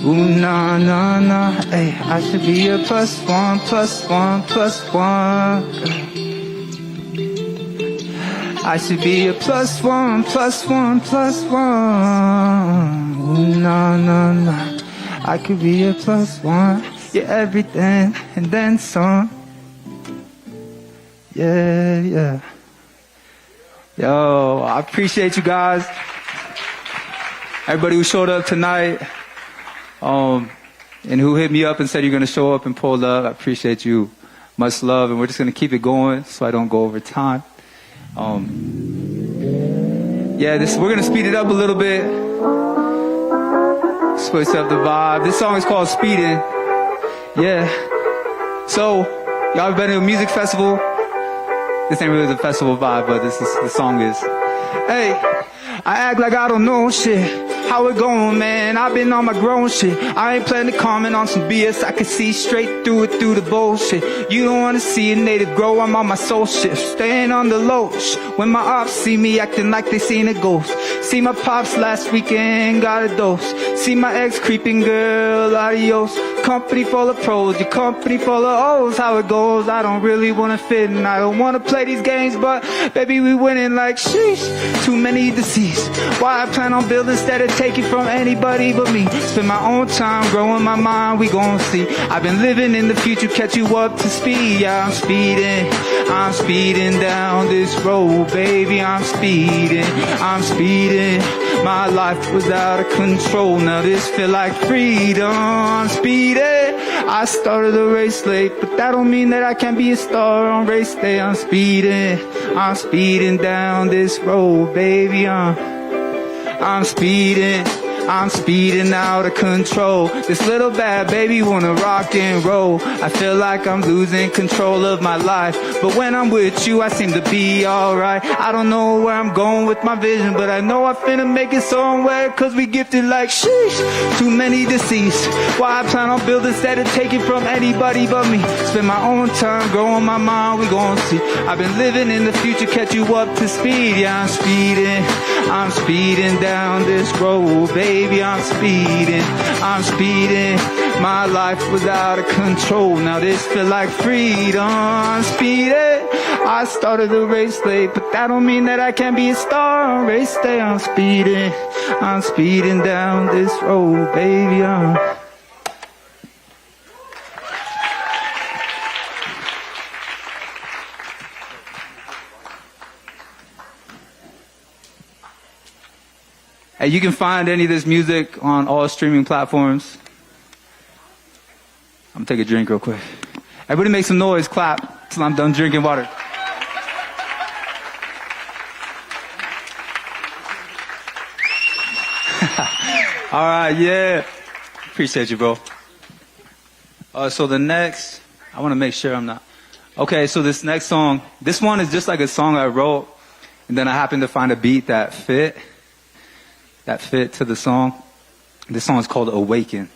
Ooh, nah, nah, nah. Hey, I should be your plus one, plus one, plus one. I should be a plus one, plus one, plus one. Ooh, nah, nah, nah. I could be a plus one. You're everything, and then some. Yeah, yeah. Yo, I appreciate you guys. Everybody who showed up tonight, and who hit me up and said you're going to show up and pull up. I appreciate you. Much love, and we're just going to keep it going so I don't go over time. Yeah, we're gonna speed it up a little bit. Switch up the vibe. This song is called Speedin'. Yeah. So, y'all ever been to a music festival? This ain't really the festival vibe, but the song is. Hey, I act like I don't know shit. How it going, man? I've been on my grown shit. I ain't planning to comment on some BS. I can see straight through it, through the bullshit. You don't wanna see a native grow, I'm on my soul shift. Staying on the low. When my ops see me acting like they seen a ghost. See my pops last weekend, got a dose. See my ex creeping girl, adios. Company full of pros, your company full of O's. How it goes, I don't really wanna fit in. I don't wanna play these games, but baby we winning like sheesh. Too many deceased. Why I plan on building instead of taking from anybody but me. Spend my own time growing my mind, we gon' see. I've been living in the future, catch you up to speed. Yeah, I'm speeding down this road, baby. I'm speeding. My life was out of control, now this feel like freedom. I'm speeding. I started the race late, but that don't mean that I can't be a star on race day. I'm speeding down this road, baby. I'm speeding out of control. This little bad baby wanna rock and roll. I feel like I'm losing control of my life, but when I'm with you I seem to be alright. I don't know where I'm going with my vision, but I know I finna make it somewhere. Cause we gifted like sheesh. Too many deceased. Why I plan on building instead of taking from anybody but me. Spend my own time growing my mind, we gon' see. I've been living in the future, catch you up to speed. Yeah, I'm speeding down this road, baby. I'm speeding. My life was out of control, now this feel like freedom. I'm speeding. I started the race late, but that don't mean that I can't be a star on race day. I'm speeding down this road, baby. Hey, you can find any of this music on all streaming platforms. I'm gonna take a drink real quick. Everybody make some noise, clap, till I'm done drinking water. All right, yeah. Appreciate you, bro. So the next, I want to make sure I'm not. Okay, so this next song, this one is just like a song I wrote, and then I happened to find a beat that fit to the song. This song is called Awaken.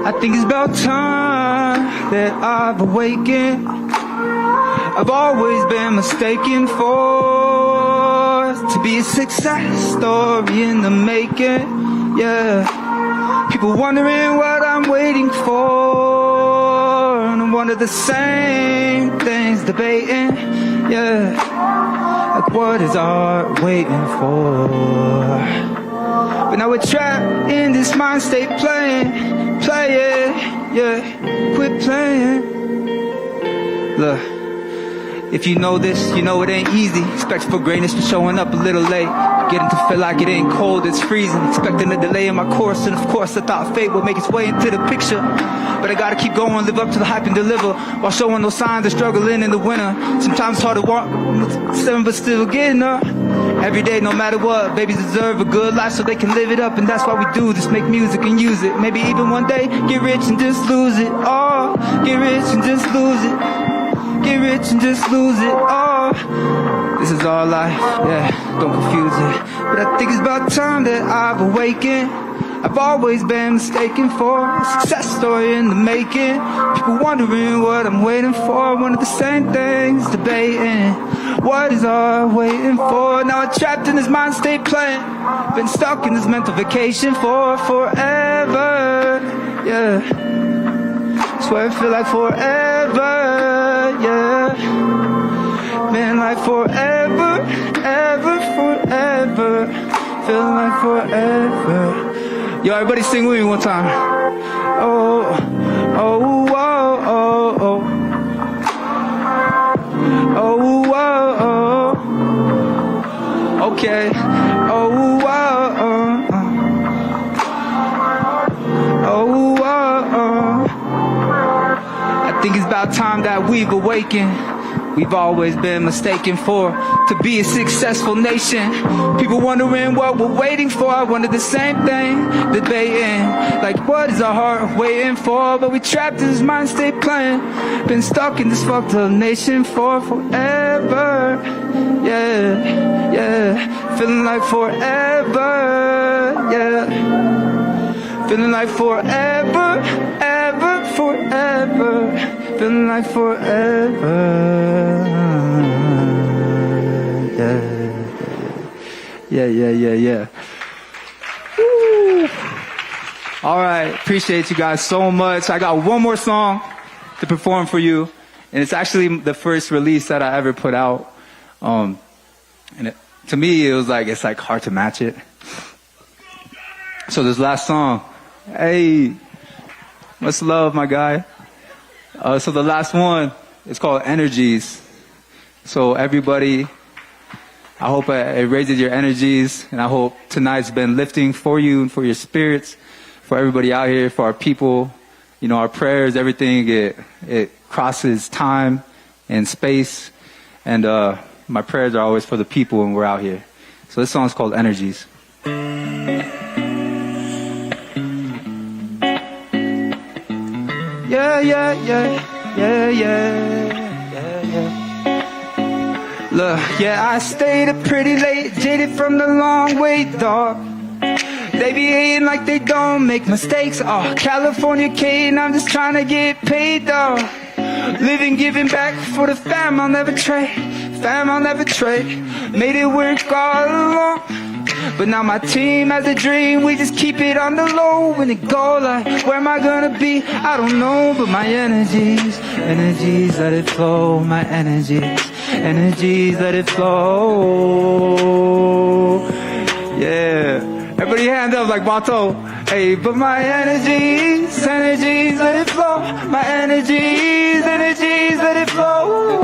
I think it's about time that I've awakened. I've always been mistaken for to be a success story in the making. Yeah, people wondering what I'm waiting for, and I wonder the same things debating. Yeah, like what is art waiting for? But now we're trapped in this mind state playing. Play it, yeah, quit playing. Look, if you know this, you know it ain't easy. Expect for greatness for showing up a little late. Getting to feel like it ain't cold, it's freezing. Expecting a delay in my course, and of course I thought fate would make its way into the picture. But I gotta keep going, live up to the hype and deliver, while showing no signs of struggling in the winter. Sometimes it's hard to walk, but still getting up. Every day, no matter what, babies deserve a good life so they can live it up, and that's why we do this, make music and use it. Maybe even one day, get rich and just lose it. Oh, get rich and just lose it. Get rich and just lose it. Oh, this is our life, yeah, don't confuse it. But I think it's about time that I've awakened. I've always been mistaken for a success story in the making. People wondering what I'm waiting for. One of the same things debating. What is all waiting for? Now I'm trapped in this mind state playing. Been stuck in this mental vacation for forever. Yeah, swear I feel like forever. Yeah, been like forever, ever, forever. Feeling like forever. Yo, everybody sing with me one time. Oh, oh, oh, oh, oh. Oh, oh, oh. Okay. Oh, oh, oh. Oh, oh, oh. I think it's about time that we've awakened. We've always been mistaken for to be a successful nation. People wondering what we're waiting for. I wonder the same thing, debating. Like what is our heart waiting for? But we trapped in this mind state playing. Been stuck in this fucked up nation for forever. Yeah, yeah. Feeling like forever. Yeah. Feeling like forever, ever, forever. Feeling like forever. Yeah. Woo. All right, appreciate you guys so much. I got one more song to perform for you, and it's actually the first release that I ever put out. And to me, it's like hard to match it. So this last song, hey, much love, my guy. So the last one is called Energies. So everybody, I hope it raises your energies, and I hope tonight's been lifting for you and for your spirits, for everybody out here, for our people. You know, our prayers, everything, it crosses time and space. And my prayers are always for the people when we're out here. So this song's called Energies. Yeah. Look, yeah, I stayed up pretty late, jaded from the long wait, dog. They be hating like they don't make mistakes. Oh, California Kane, I'm just trying to get paid, dog. Living, giving back for the fam, I'll never trade. Fam, I'll never trade. Made it work all along. But now my team has a dream, we just keep it on the low. When it go like, where am I gonna be? I don't know, but my energies, let it flow. My energies, let it flow. Yeah, everybody hand up like Bato. Hey, but my energies, let it flow. My energies, let it flow.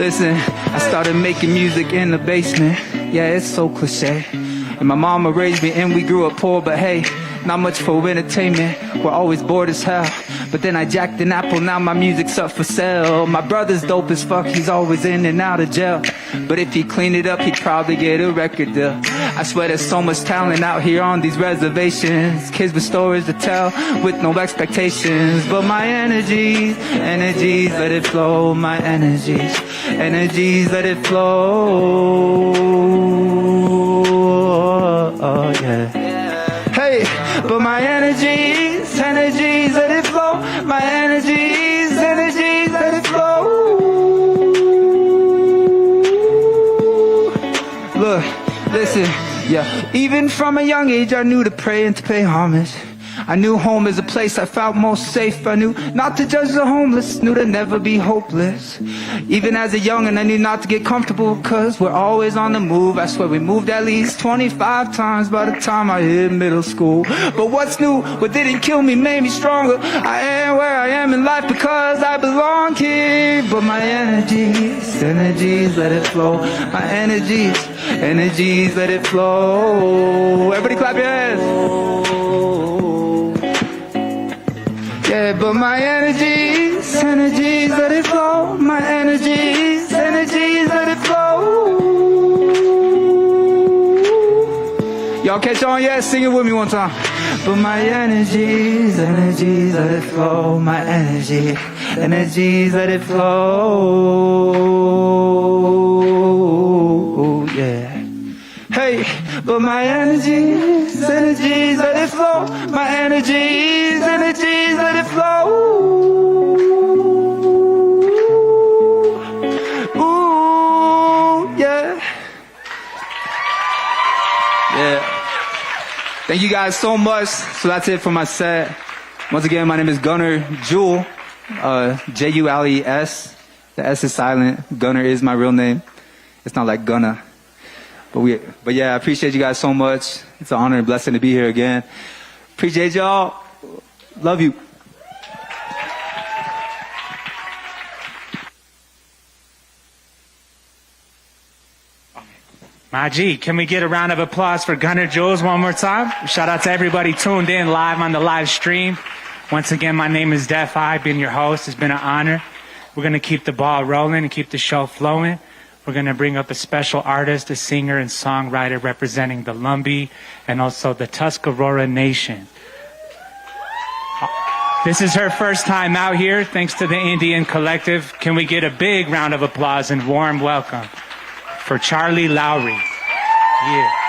Listen, I started making music in the basement. Yeah, it's so cliche. And my mama raised me and we grew up poor, but hey, not much for entertainment. We're always bored as hell. But then I jacked an apple, now my music's up for sale. My brother's dope as fuck, he's always in and out of jail. But if he cleaned it up, he'd probably get a record deal. I swear there's so much talent out here on these reservations. Kids with stories to tell, with no expectations. But my energies, let it flow. My energies, let it flow. Oh, yeah. Hey, but my energies, let it flow. My energies, let it flow. Look, listen, yeah. Even from a young age, I knew to pray and to pay homage. I knew home is a place I felt most safe. I knew not to judge the homeless, knew to never be hopeless. Even as a youngin', I knew not to get comfortable, cause we're always on the move. I swear we moved at least 25 times by the time I hit middle school. But what's new, what didn't kill me made me stronger. I am where I am in life because I belong here. But my energies, let it flow. My energies, let it flow. Everybody clap your hands. Yeah, but my energies, let it flow. My energies, let it flow. Y'all catch on yet? Sing it with me one time. But my energies, let it flow. My energies, let it flow. Yeah. Hey, but my energies, let it flow. My energies, let it flow. Ooh, yeah. Yeah. Thank you guys so much. So that's it for my set. Once again, my name is Gunner Jules, Jules. The S is silent. Gunner is my real name. It's not like Gunna. But yeah, I appreciate you guys so much. It's an honor and blessing to be here again. Appreciate y'all. Love you. My G, can we get a round of applause for Gunner Jules one more time? Shout out to everybody tuned in live on the live stream. Once again, my name is Def I. Being your host, it's been an honor. We're going to keep the ball rolling and keep the show flowing. We're going to bring up a special artist, a singer and songwriter representing the Lumbee and also the Tuscarora Nation. This is her first time out here, thanks to the NDN Collective. Can we get a big round of applause and warm welcome for Charly Lowry? Yeah.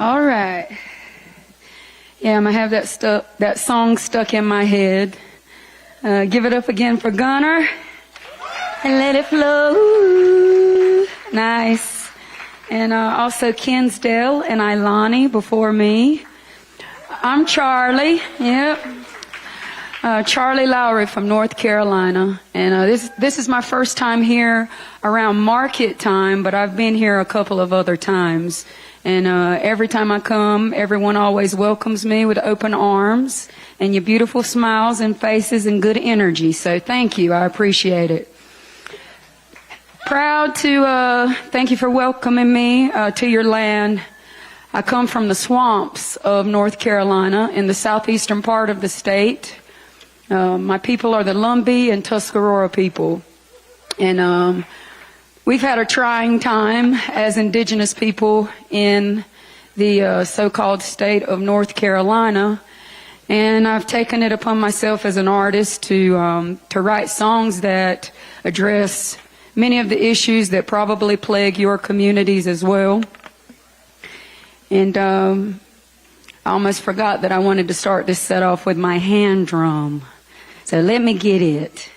All right. Yeah, I'm going to have that song stuck in my head. Give it up again for Gunner. And let it flow. Nice. And also Kinsale and Ailani before me. I'm Charly. Yep. Charly Lowry from North Carolina. And this is my first time here around market time, but I've been here a couple of other times. And every time I come, everyone always welcomes me with open arms and your beautiful smiles and faces and good energy. So thank you. I appreciate it. Proud to thank you for welcoming me to your land. I come from the swamps of North Carolina in the southeastern part of the state. My people are the Lumbee and Tuscarora people. And we've had a trying time as Indigenous people in the so-called state of North Carolina. And I've taken it upon myself as an artist to write songs that address many of the issues that probably plague your communities as well. And I almost forgot that I wanted to start this set off with my hand drum. So let me get it.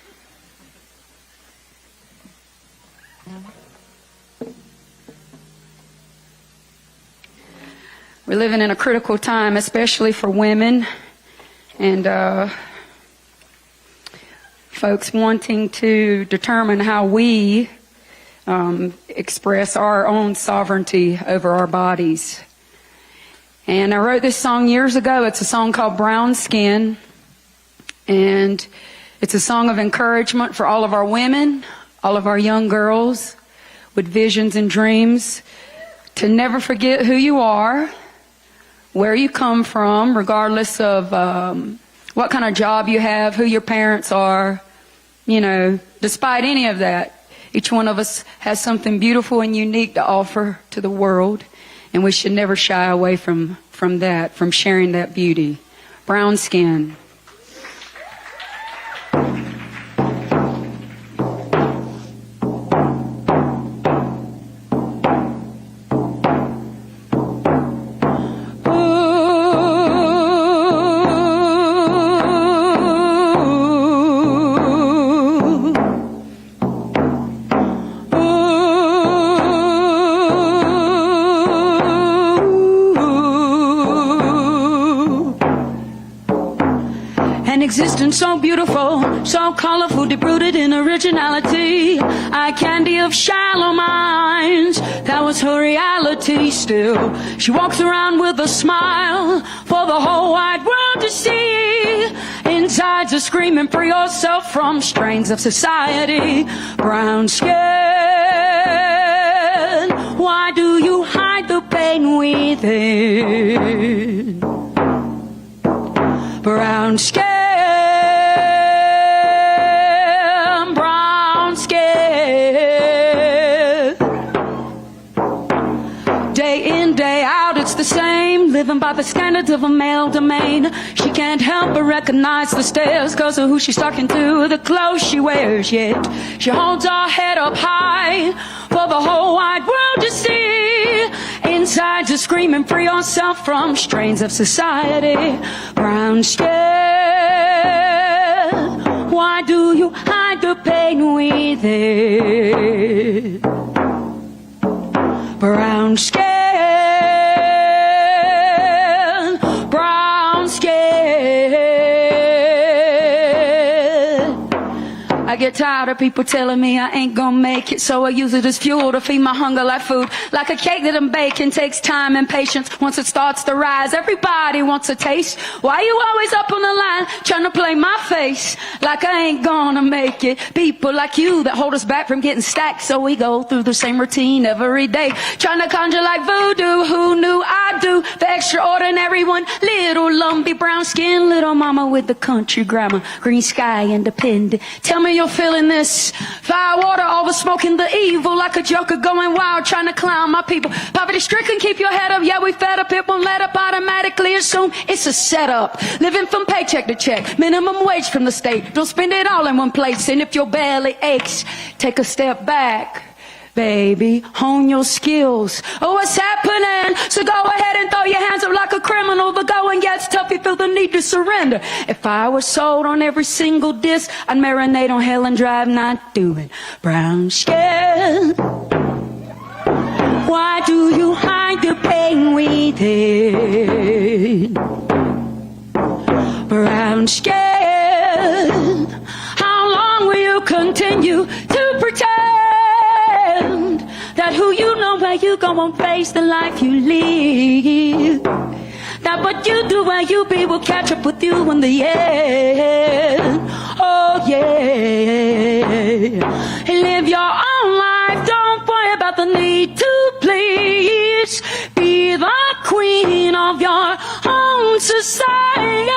We're living in a critical time, especially for women and folks wanting to determine how we express our own sovereignty over our bodies. And I wrote this song years ago. It's a song called Brown Skin. And it's a song of encouragement for all of our women, all of our young girls with visions and dreams, to never forget who you are, where you come from, regardless of what kind of job you have, who your parents are. You know, despite any of that, each one of us has something beautiful and unique to offer to the world, and we should never shy away from that, from sharing that beauty. Brown Skin. Existence so beautiful, so colorful, deep-rooted in originality. Eye candy of shallow minds, that was her reality. Still, she walks around with a smile for the whole wide world to see. Inside's a screaming, free yourself from strains of society. Brown skin, why do you hide the pain within? Brown skin, the same, living by the standards of a male domain. She can't help but recognize the stares cause of who she's talking to, the clothes she wears. Yet she holds her head up high for the whole wide world to see. Inside's a screaming, free yourself from strains of society. Brown skin, why do you hide the pain within? Brown skin, I get tired of people telling me I ain't gonna make it, so I use it as fuel to feed my hunger like food. Like a cake that I'm baking takes time and patience. Once it starts to rise, everybody wants a taste. Why you always up on the line trying to play my face like I ain't gonna make it? People like you that hold us back from getting stacked, so we go through the same routine every day, trying to conjure like voodoo. Who knew I'd do the extraordinary one? Little lumpy brown skin, little mama with the country grammar, green sky independent. Tell me you're feeling this. Fire, water, all the smoke and the evil, like a joker going wild trying to clown my people. Poverty stricken, keep your head up. Yeah, we fed up, it won't let up. Automatically assume it's a setup. Living from paycheck to check, minimum wage from the state. Don't spend it all in one place. And if your belly aches, take a step back, baby, hone your skills. Oh, what's happening? So go ahead and throw your hands up like a criminal. The going gets tough, you feel the need to surrender. If I was sold on every single disc, I'd marinate on hell and drive, not doing. Brown skin, why do you hide the pain within? Brown skin, how long will you continue to pretend that who you know where you go won't face the life you live? That what you do where you be will catch up with you in the end. Oh yeah, live your own life, don't worry about the need to please. Be the queen of your own society.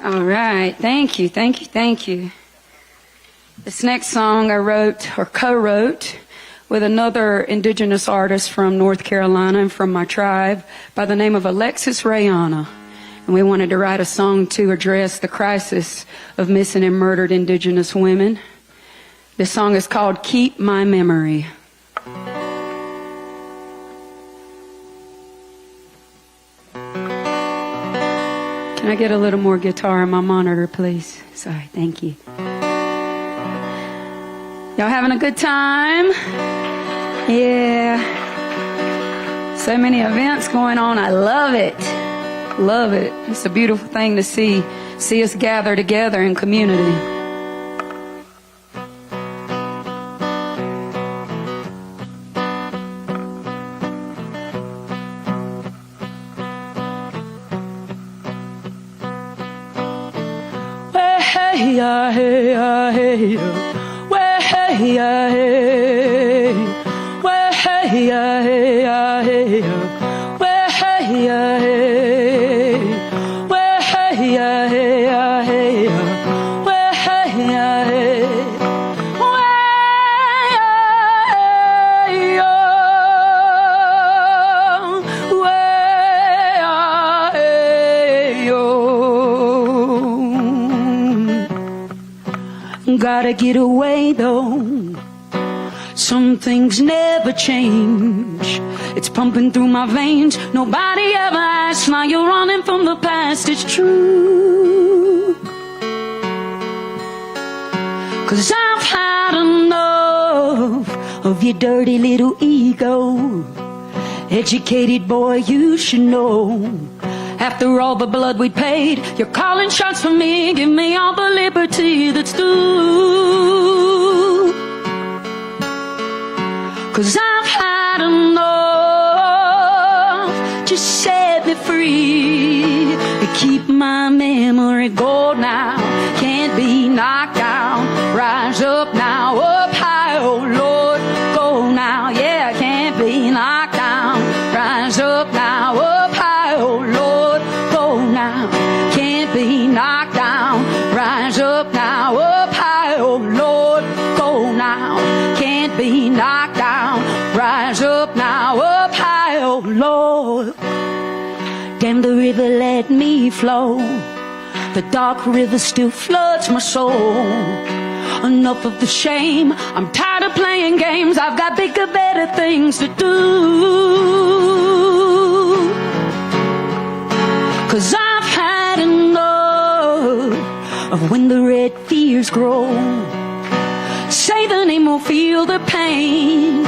All right. Thank you. Thank you. Thank you. This next song I wrote or co-wrote with another Indigenous artist from North Carolina and from my tribe by the name of Alexis Rayana. And we wanted to write a song to address the crisis of missing and murdered Indigenous women. This song is called Keep My Memory. Can I get a little more guitar on my monitor, please? Sorry, thank you. Y'all having a good time? Yeah. So many events going on. I love it. Love it. It's a beautiful thing to see us gather together in community. Hey, hey, hey, well, hey, hey, well, hey, hey, hey, well, hey, hey, well, hey, hey, hey, well, hey, hey, gotta get away though. Some things never change. It's pumping through my veins. Nobody ever asks why you're running from the past. It's true. 'Cause I've had enough of your dirty little ego. Educated boy, you should know. After all the blood we paid, you're calling shots for me. Give me all the liberty that's due. 'Cause I've had enough. Just set me free. You keep my memory gold now. Can't be knocked down. Rise up now, up high, oh Lord. Go now, yeah, can't be knocked down. Rise up now, up high, oh Lord. Go now, can't be knocked down. Rise up now, up high, oh Lord. Go now, can't be knocked down. Rise up now, up high, oh Lord. Damn, the river let me flow. The dark river still floods my soul. Enough of the shame. I'm tired of playing games. I've got bigger, better things to do. 'Cause I've had enough of when the red fears grow. Say the name, will feel the pain.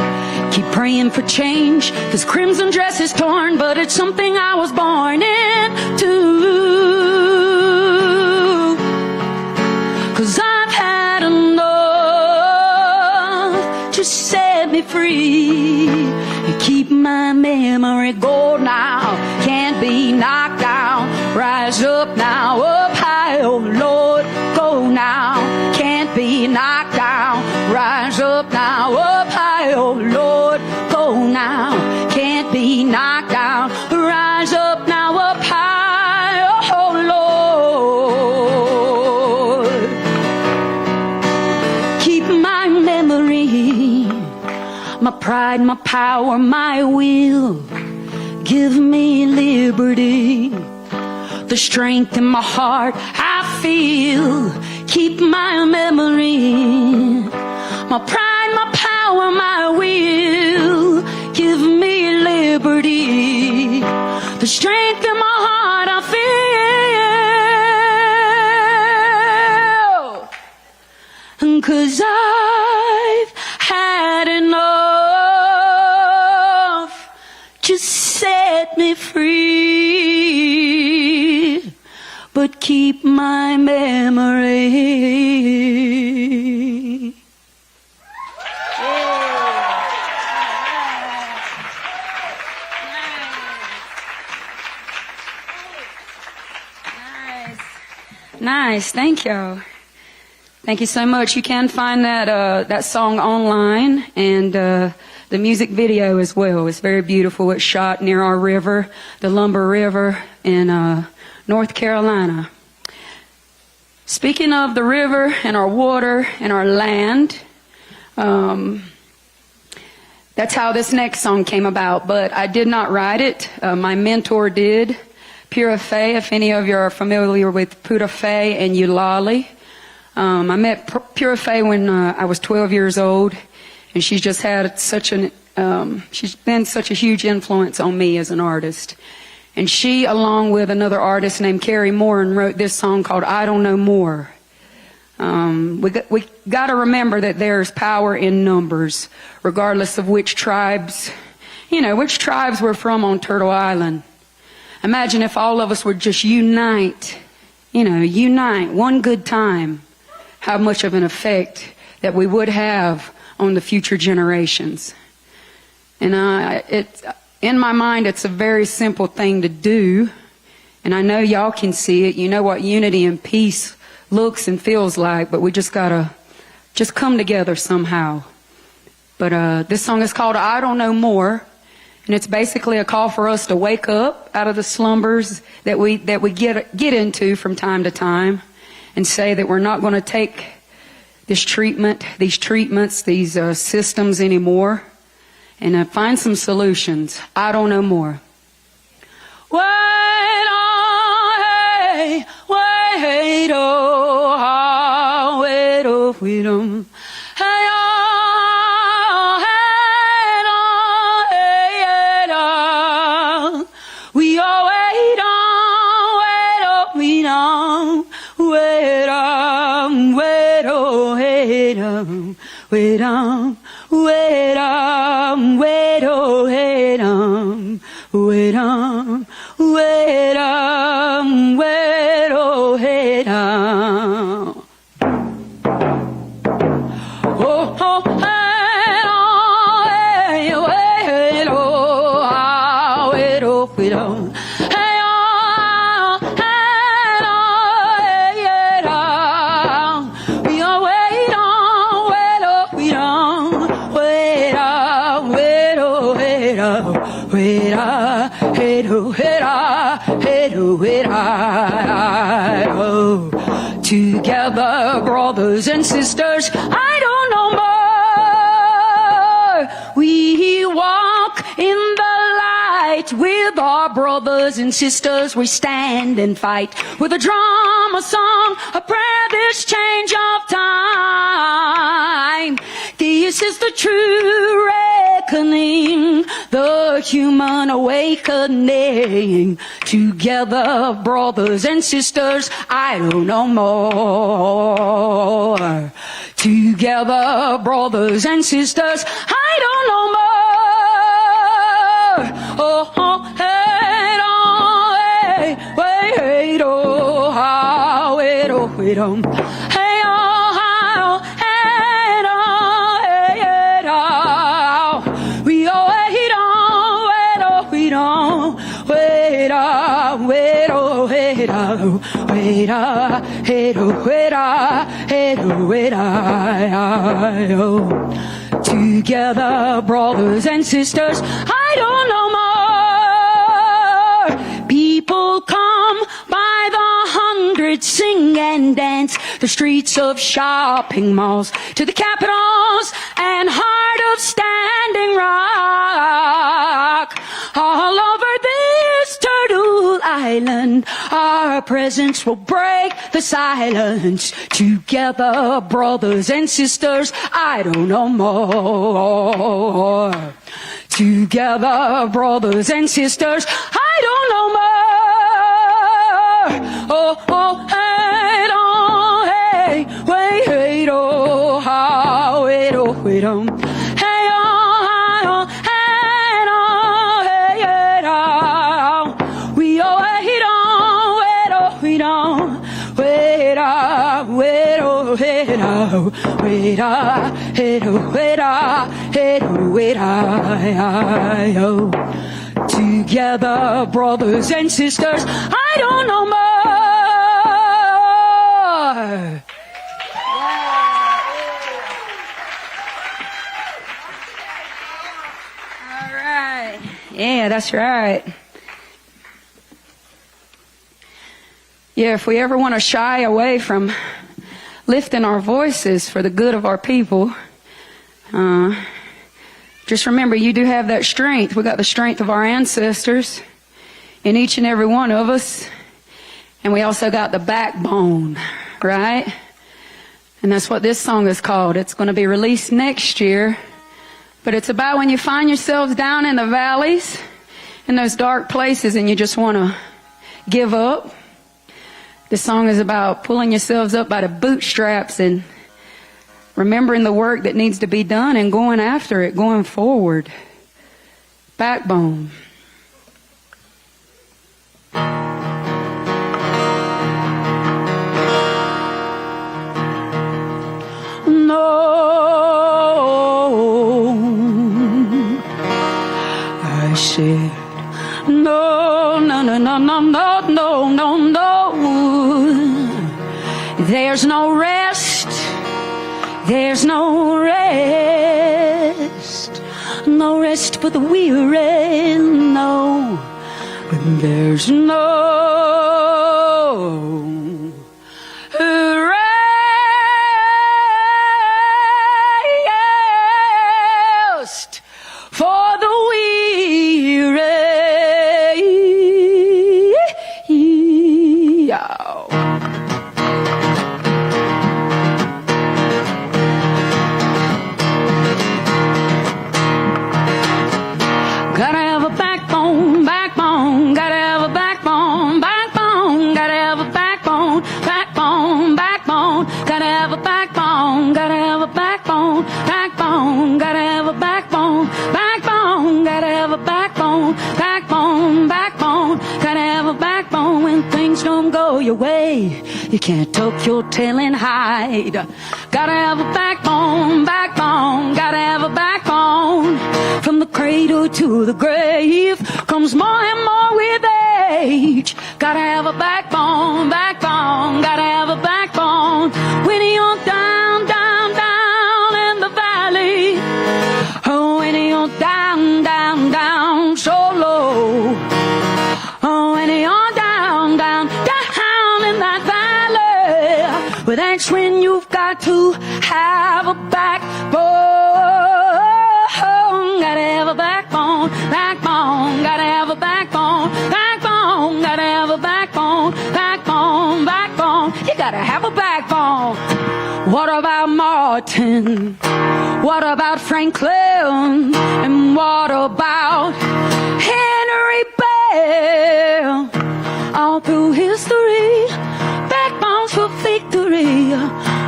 Keep praying for change. 'Cause crimson dress is torn, but it's something I was born into. 'Cause I've had enough. Just set me free. You keep my memory gold now. Can't be knocked down. Rise up now, up high, oh Lord. Go now, can't be knocked down. Rise up now, up high, oh Lord. Go now, can't be knocked down. Rise up now, up high, oh Lord. Keep my memory, my pride, my power, my will. Give me liberty, the strength in my heart I feel. Keep my memory, my pride, my power, my will. Give me liberty, the strength in my heart I feel. 'Cause I've had enough. Just set me free, but keep my memory. Nice. Thank you. Thank you so much. You can find that song online and the music video as well. It's very beautiful. It's shot near our river, the Lumber River in North Carolina. Speaking of the river and our water and our land, that's how this next song came about, but I did not write it. My mentor did. Pura Fé, if any of you are familiar with Pura Fé and Eulali. I met Pura Fé when I was 12 years old, and she's just had she's been such a huge influence on me as an artist. And she, along with another artist named Carrie wrote this song called I Don't Know More. We got to remember that there's power in numbers, regardless of which tribes we're from on Turtle Island. Imagine if all of us would just unite one good time, how much of an effect that we would have on the future generations. And in my mind, it's a very simple thing to do, and I know y'all can see it. You know what unity and peace looks and feels like, but we just gotta come together somehow. But this song is called I Don't Know More, and it's basically a call for us to wake up out of the slumbers that we get into from time to time, and say that we're not going to take these treatments, these systems anymore, and find some solutions. I don't know more. Wait, oh, wait, oh, wait, oh, we don't. Hey, oh, hey, oh, hey, oh. We all wait on, wait, oh, we don't. Wait on, wait, oh, wait on, wait on. Wait on, wait, oh, wait on, wait on, wait on, wait, oh, wait on. Oh, oh, wait on, wait, oh, wait, oh, wait on. Hey, oh, wait on, we all wait on, wait, oh, wait on. Wait up, wait, oh, wait up, wait up, hey, oh, wait up, hey, oh, wait up, oh. Together, brothers and sisters, I don't know more. We walk in the light with our brothers and sisters. We stand and fight with a drum, a song, a prayer, this change of time. This is the true reckoning, the human awakening. Together, brothers and sisters, I don't know more. Together, brothers and sisters, I don't know more. Oh, oh, hey, oh, hey, wait, oh, how, wait, oh, wait, oh. Hey, oh, how, hey, oh, hey, oh. We all wait on, wait, oh, wait on, wait, oh, wait, oh, wait, oh, wait, oh, wait, oh, wait, oh, wait, oh, wait, oh. Together, brothers and sisters, I don't know more. People come by the hundreds, sing and dance the streets of shopping malls to the capitals and heart of Standing Rock. All over this Turtle Island, our presence will break the silence. Together, brothers and sisters, I don't know more. Together, brothers and sisters, I don't know more. Oh, oh, hey, oh, hey, wait, oh, how, wait, oh, wait, oh. Hey, oh, hey, oh, hey, oh. We all wait on, wait, oh, wait on. Wait, wait, oh, wait, oh, wait, wait, oh, wait, wait, oh, wait, oh. Together, brothers and sisters, I don't know more. All right. Yeah, that's right. Yeah, if we ever want to shy away from lifting our voices for the good of our people, just remember you do have that strength. We got the strength of our ancestors in each and every one of us. And we also got the backbone, right? And that's what this song is called. It's going to be released next year. But it's about when you find yourselves down in the valleys, in those dark places, and you just want to give up. This song is about pulling yourselves up by the bootstraps and remembering the work that needs to be done and going after it, going forward. Backbone. No, I said, no, no, no, no, no, no, no, no, no. There's no rest. There's no rest. No rest for the weary, no. But there's no rest for the weary. Gotta have a backbone, backbone. Gotta have a backbone, backbone. Gotta have a backbone, backbone, backbone. Gotta have a backbone, gotta have a backbone, backbone. Gotta have a backbone, backbone. Gotta have a backbone, backbone, backbone. Gotta have a backbone when things don't go your way. You can't tuck your tail and hide. Gotta have a backbone, backbone. Gotta have a backbone. From the cradle to the grave comes more and more with age. Gotta have a backbone, backbone. Gotta have a backbone. When you're down, down, down in the valley. Oh, when you're down, down, down so low. Oh, when you're down, down, down in that valley. Well, that's when you've got to have a backbone. Gotta have a backbone, backbone. Gotta have a backbone, backbone. Gotta have a backbone, backbone, backbone. You gotta have a backbone. What about Martin? What about Franklin? And what about Henry Bell? All through history, backbones for victory.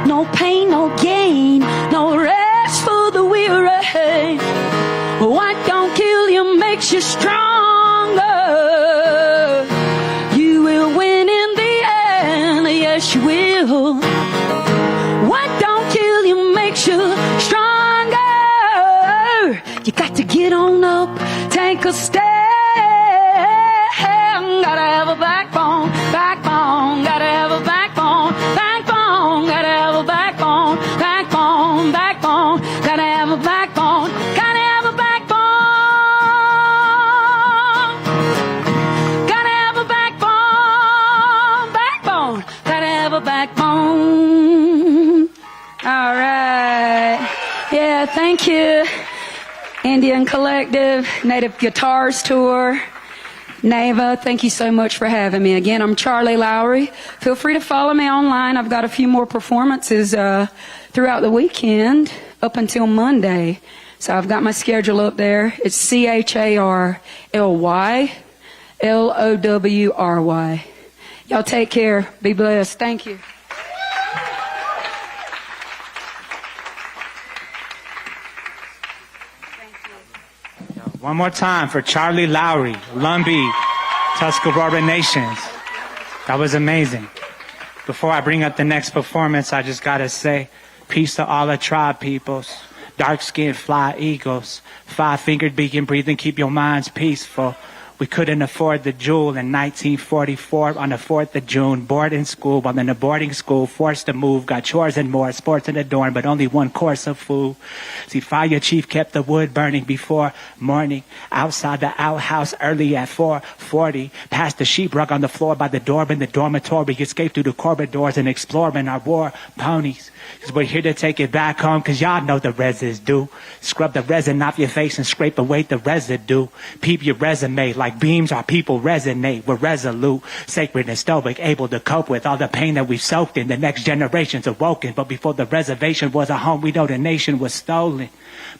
No pain, no gain, no rest for the weary. What don't kill you makes you stronger. You will win in the end, yes you will. What don't kill you makes you stronger. You got to get on up, take a step. Gotta have a backbone, backbone. Gotta have a backbone, backbone. Gotta have a backbone, backbone, backbone. Gotta have a backbone, gotta have a backbone. Gotta have a backbone, backbone. Gotta have a backbone. All right. Yeah, thank you. NDN Collective, Native Guitars Tour. Neva, thank you so much for having me. Again, I'm Charly Lowry. Feel free to follow me online. I've got a few more performances throughout the weekend up until Monday. So I've got my schedule up there. It's CharlyLowry. Y'all take care. Be blessed. Thank you. One more time for Charly Lowry, Lumbee, Tuscarora Nations. That was amazing. Before I bring up the next performance, I just gotta say, peace to all the tribe peoples, dark-skinned fly eagles, five-fingered beacon breathing, keep your minds peaceful. We couldn't afford the Jules in 1944 on the 4th of June. Boarding school, while in the boarding school, forced to move. Got chores and more, sports in the dorm, but only one course of food. See, fire chief kept the wood burning before morning. Outside the outhouse early at 4:40. Past the sheep rug on the floor by the door in the dormitory. Escaped through the corridors and exploring our war ponies. Cause we're here to take it back home, cause y'all know the residue. Scrub the resin off your face and scrape away the residue. Peep your resume, like beams our people resonate. We're resolute, sacred and stoic, able to cope with all the pain that we've soaked in. The next generation's awoken, but before the reservation was a home, we know the nation was stolen.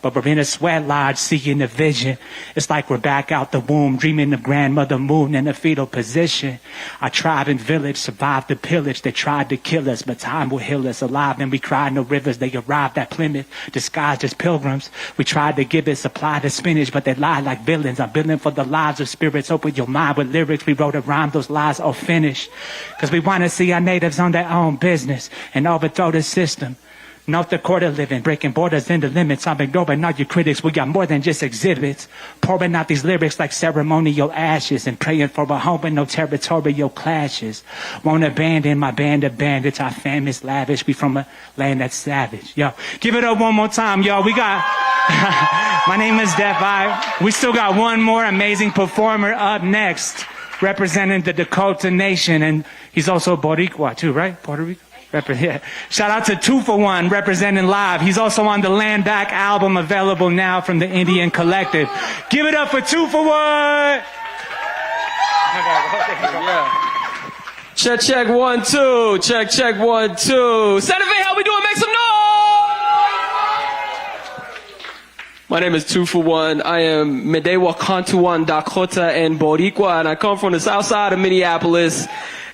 But we're in a sweat lodge, seeing the vision. It's like we're back out the womb, dreaming of grandmother moon in a fetal position. Our tribe and village survived the pillage. They tried to kill us, but time will heal us alive. And we cried no rivers. They arrived at Plymouth, disguised as pilgrims. We tried to give it supply to spinach, but they lied like villains. I'm billing for the lives of spirits. Open your mind with lyrics. We wrote a rhyme, those lies all finished. Cause we want to see our natives on their own business and overthrow the system. Note the quarter living, breaking borders into limits. I'm ignoring all your critics. We got more than just exhibits. Pouring out these lyrics like ceremonial ashes and praying for a home with no territorial clashes. Won't abandon my band of bandits. Our fam is lavish. We from a land that's savage. Yo, give it up one more time, yo. We got... My name is Def I. We still got one more amazing performer up next, representing the Dakota Nation. And he's also Boricua too, right? Puerto Rico? Yeah. Shout out to Tufawon representing live. He's also on the Land Back album, available now from the NDN Collective. Give it up for Tufawon! Check, check, 1, 2. Check, check, 1, 2. Santa Fe, how we doing? Make some noise! My name is Tufawon. I am Medewa Kantuan Dakota and Boricua, and I come from the south side of Minneapolis.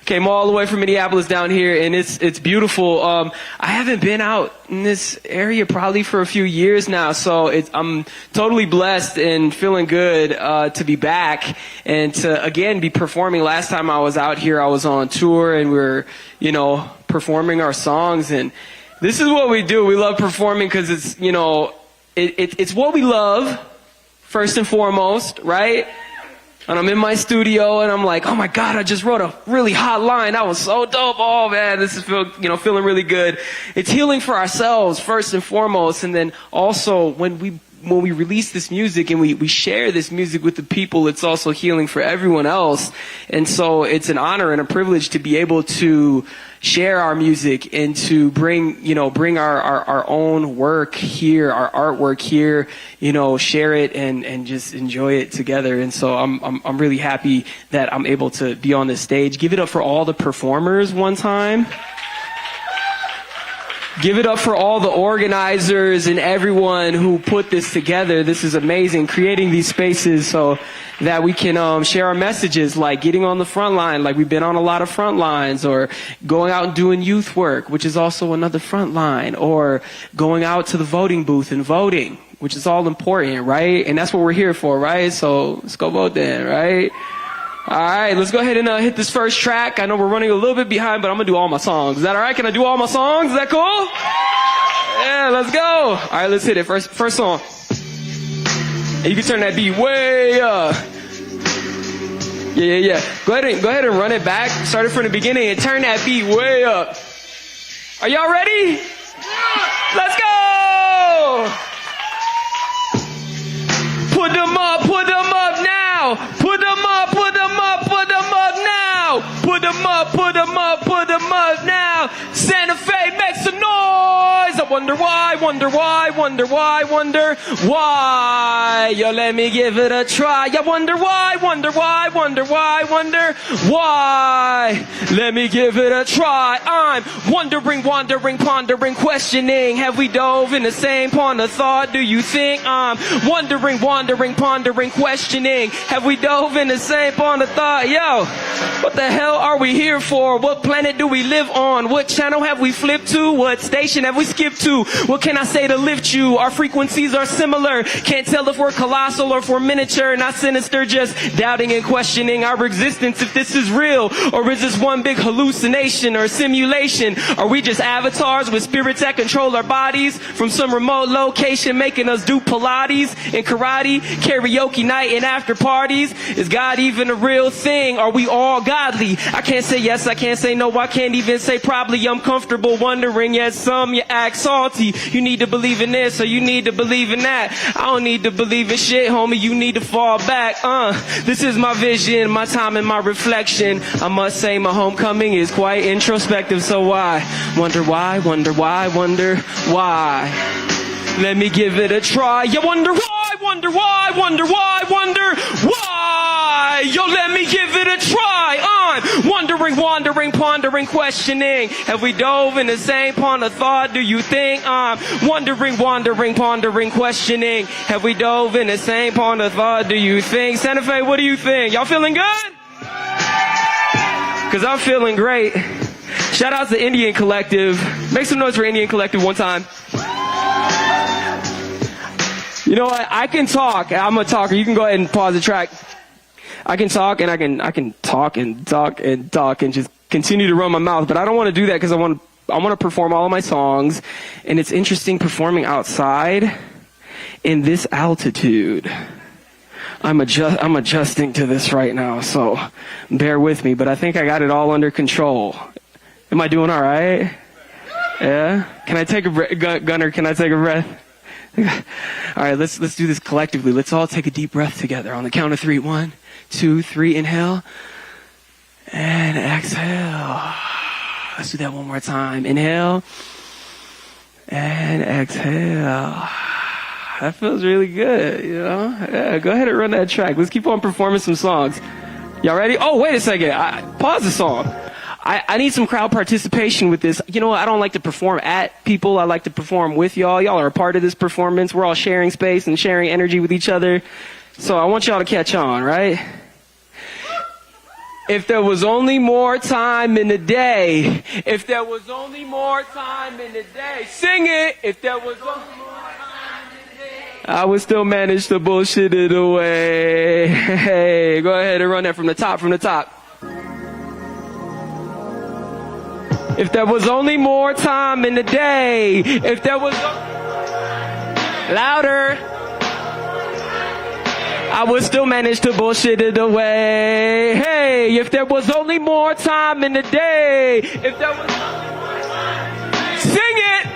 Came all the way from Minneapolis down here, and it's beautiful. I haven't been out in this area probably for a few years now, so I'm totally blessed and feeling good to be back and to again be performing. Last time I was out here, I was on tour, and we were, performing our songs. And this is what we do. We love performing because it's, it's what we love first and foremost, right? And I'm in my studio and I'm like, oh my God, I just wrote a really hot line. That was so dope. Oh man, this is feeling really good. It's healing for ourselves first and foremost. And then also when we release this music and we share this music with the people, it's also healing for everyone else. And so it's an honor and a privilege to be able to share our music and to bring our own work here, our artwork here, share it and just enjoy it together. And so I'm really happy that I'm able to be on this stage. Give it up for all the performers one time. Give it up for all the organizers and everyone who put this together. This is amazing, creating these spaces so that we can share our messages, like getting on the front line, like we've been on a lot of front lines, or going out and doing youth work, which is also another front line, or going out to the voting booth and voting, which is all important, right? And that's what we're here for, right? So let's go vote then, right? All right, let's go ahead and hit this first track. I know we're running a little bit behind, but I'm going to do all my songs. Is that all right? Can I do all my songs? Is that cool? Yeah, let's go. All right, let's hit it. First song. And you can turn that beat way up. Yeah. Go ahead and run it back. Start it from the beginning and turn that beat way up. Are y'all ready? Let's go. Put them up now. Put them up now. Put them up now. Santa Fe, make some noise. I wonder why. Yo, let me give it a try. I wonder why. Let me give it a try. I'm wondering, pondering, questioning. Have we dove in the same pond of thought? Do you think I'm wondering, pondering, questioning? Have we dove in the same pond of thought? Yo, what the hell are we here for? What planet do we live on? What channel have we flipped to? What station have we skipped to? What can I say to lift you? Our frequencies are similar. Can't tell if we're colossal or if we're miniature. Not sinister, just doubting and questioning our existence. If this is real, or is this one big hallucination or simulation? Are we just avatars with spirits that control our bodies from some remote location, making us do Pilates and karate, karaoke night and after parties? Is God even a real thing? Are we all godly? I can't say yes, I can't say no, I can't even say probably. I'm comfortable wondering, yes, some you act salty. You need to believe in this or you need to believe in that. I don't need to believe in shit, homie, you need to fall back. This is my vision, my time and my reflection. I must say my homecoming is quite introspective, so why? Wonder why, wonder why, wonder why. Let me give it a try. You wonder why, wonder why, wonder why, wonder why. Yo, let me give it a try. Wondering, wandering, pondering, questioning. Have we dove in the same pond of thought, do you think? Wondering, wandering, pondering, questioning. Have we dove in the same pond of thought, do you think? Santa Fe, what do you think? Y'all feeling good? Cause I'm feeling great. Shout out to NDN Collective. Make some noise for NDN Collective one time. You know what? I can talk. I'm a talker. You can go ahead and pause the track. I can talk and I can talk and talk and talk and just continue to run my mouth. But I don't want to do that because I want to perform all of my songs. And it's interesting performing outside in this altitude. I'm adjusting to this right now, so bear with me. But I think I got it all under control. Am I doing all right? Yeah? Can I take a breath? Gunner, can I take a breath? All right, let's do this collectively. Let's all take a deep breath together on the count of 3. 1, 2, 3. Inhale and exhale. Let's do that one more time. Inhale and exhale. That feels really good, you know? Yeah, go ahead and run that track. Let's keep on performing some songs. Y'all ready? Oh, wait a second. Pause the song. I need some crowd participation with this. You know what? I don't like to perform at people. I like to perform with y'all. Y'all are a part of this performance. We're all sharing space and sharing energy with each other. So I want y'all to catch on, right? If there was only more time in the day. If there was only more time in the day. Sing it. If there was only more time in the day. I would still manage to bullshit it away. Hey, go ahead and run that from the top, If there was only more time in the day. If there was louder. I would still manage to bullshit it away. Hey, if there was only more time in the day. If there was only more time. Sing it.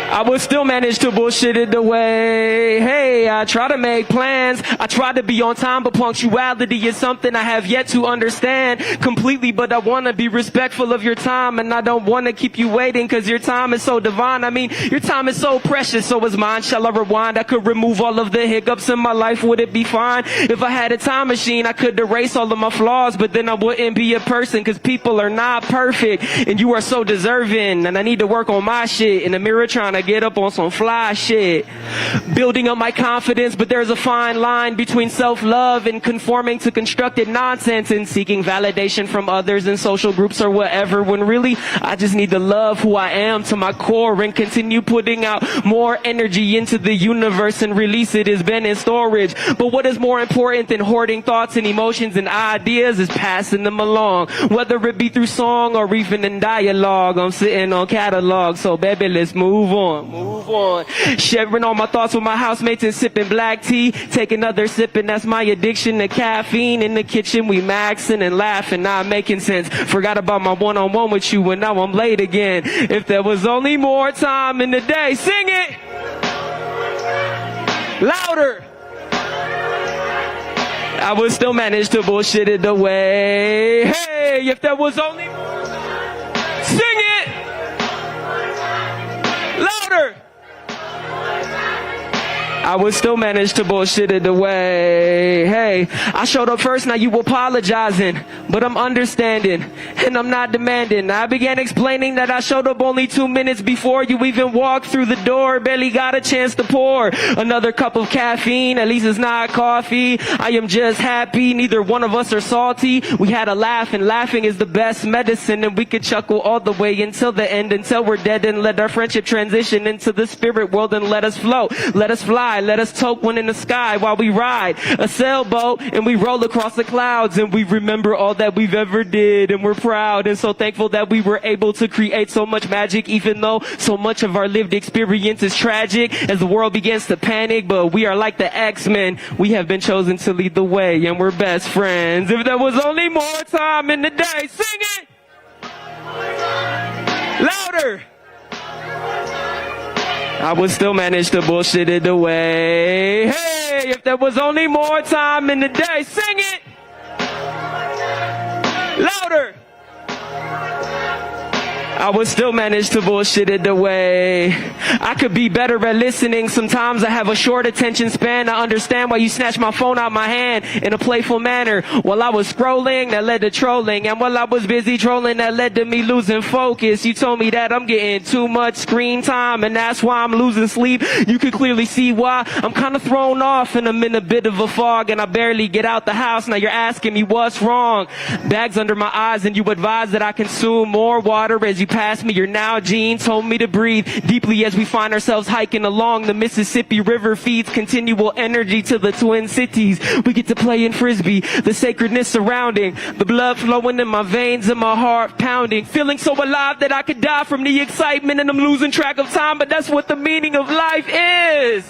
I would still manage to bullshit it away. Hey, I try to make plans. I try to be on time, but punctuality is something I have yet to understand completely. But I want to be respectful of your time, and I don't want to keep you waiting because your time is so divine. I mean, your time is so precious, so is mine. Shall I rewind? I could remove all of the hiccups in my life. Would it be fine? If I had a time machine, I could erase all of my flaws, but then I wouldn't be a person because people are not perfect, and you are so deserving. And I need to work on my shit in the mirror, trying to get up on some fly shit, building up my confidence. But there's a fine line between self-love and conforming to constructed nonsense and seeking validation from others in social groups or whatever, when really I just need to love who I am to my core and continue putting out more energy into the universe and release it. Has been in storage. But what is more important than hoarding thoughts and emotions and ideas is passing them along, whether it be through song or even in dialogue. I'm sitting on catalog, so baby, let's move on. Sharing all my thoughts with my housemates and sipping black tea. Take another sip and that's my addiction to caffeine. In the kitchen we maxing and laughing, not making sense. Forgot about my one-on-one with you and now I'm late again. If there was only more time in the day. Sing it! Louder! I would still manage to bullshit it away. Hey, if there was only more time. Sing it! Louder! I would still manage to bullshit it away. Hey, I showed up first, now you apologizing, but I'm understanding, and I'm not demanding. I began explaining that I showed up only 2 minutes before you even walked through the door. Barely got a chance to pour another cup of caffeine. At least it's not coffee. I am just happy neither one of us are salty. We had a laugh, and laughing is the best medicine, and we could chuckle all the way until the end, until we're dead, and let our friendship transition into the spirit world, and let us float, let us fly, let us toke one in the sky while we ride a sailboat, and we roll across the clouds, and we remember all that we've ever did, and we're proud and so thankful that we were able to create so much magic, even though so much of our lived experience is tragic as the world begins to panic. But we are like the X-Men, we have been chosen to lead the way, and we're best friends. If there was only more time in the day, sing it louder. I would still manage to bullshit it away. Hey, if there was only more time in the day, sing it louder. I would still manage to bullshit it away. I could be better at listening. Sometimes I have a short attention span. I understand why you snatched my phone out my hand in a playful manner. While I was scrolling, that led to trolling. And while I was busy trolling, that led to me losing focus. You told me that I'm getting too much screen time, and that's why I'm losing sleep. You could clearly see why I'm kind of thrown off, and I'm in a bit of a fog, and I barely get out the house. Now you're asking me what's wrong. Bags under my eyes, and you advise that I consume more water as you pass me your Nalgene. Told me to breathe deeply as we find ourselves hiking along the Mississippi River. Feeds continual energy to the Twin Cities. We get to play in Frisbee, the sacredness surrounding, the blood flowing in my veins and my heart pounding. Feeling so alive that I could die from the excitement, and I'm losing track of time, but that's what the meaning of life is.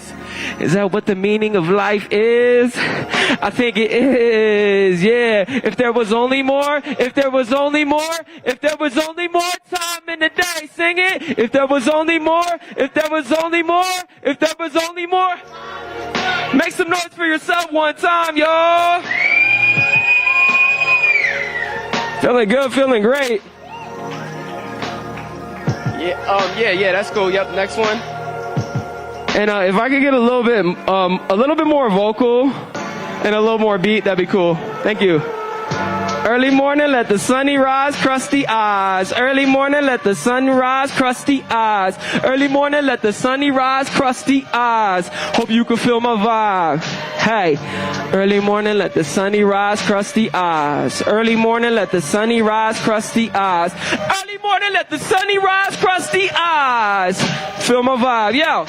Is that what the meaning of life is? I think it is, yeah. If there was only more, if there was only more, if there was only more time in the day, sing it. If there was only more, if there was only more, if there was only more. Make some noise for yourself one time, y'all. Feeling good, feeling great. Yeah, that's cool. Yep, next one. And if I could get a little bit more vocal and a little more beat, that'd be cool. Thank you. Early morning, let the sunny rise, crusty eyes. Early morning, let the sun rise, crusty eyes. Early morning, let the sunny rise, crusty eyes. Hope you can feel my vibe. Hey, early morning, let the sunny rise, crusty eyes. Early morning, let the sunny rise, crusty eyes. Early morning, let the sunny rise, crusty eyes. Feel my vibe, yo.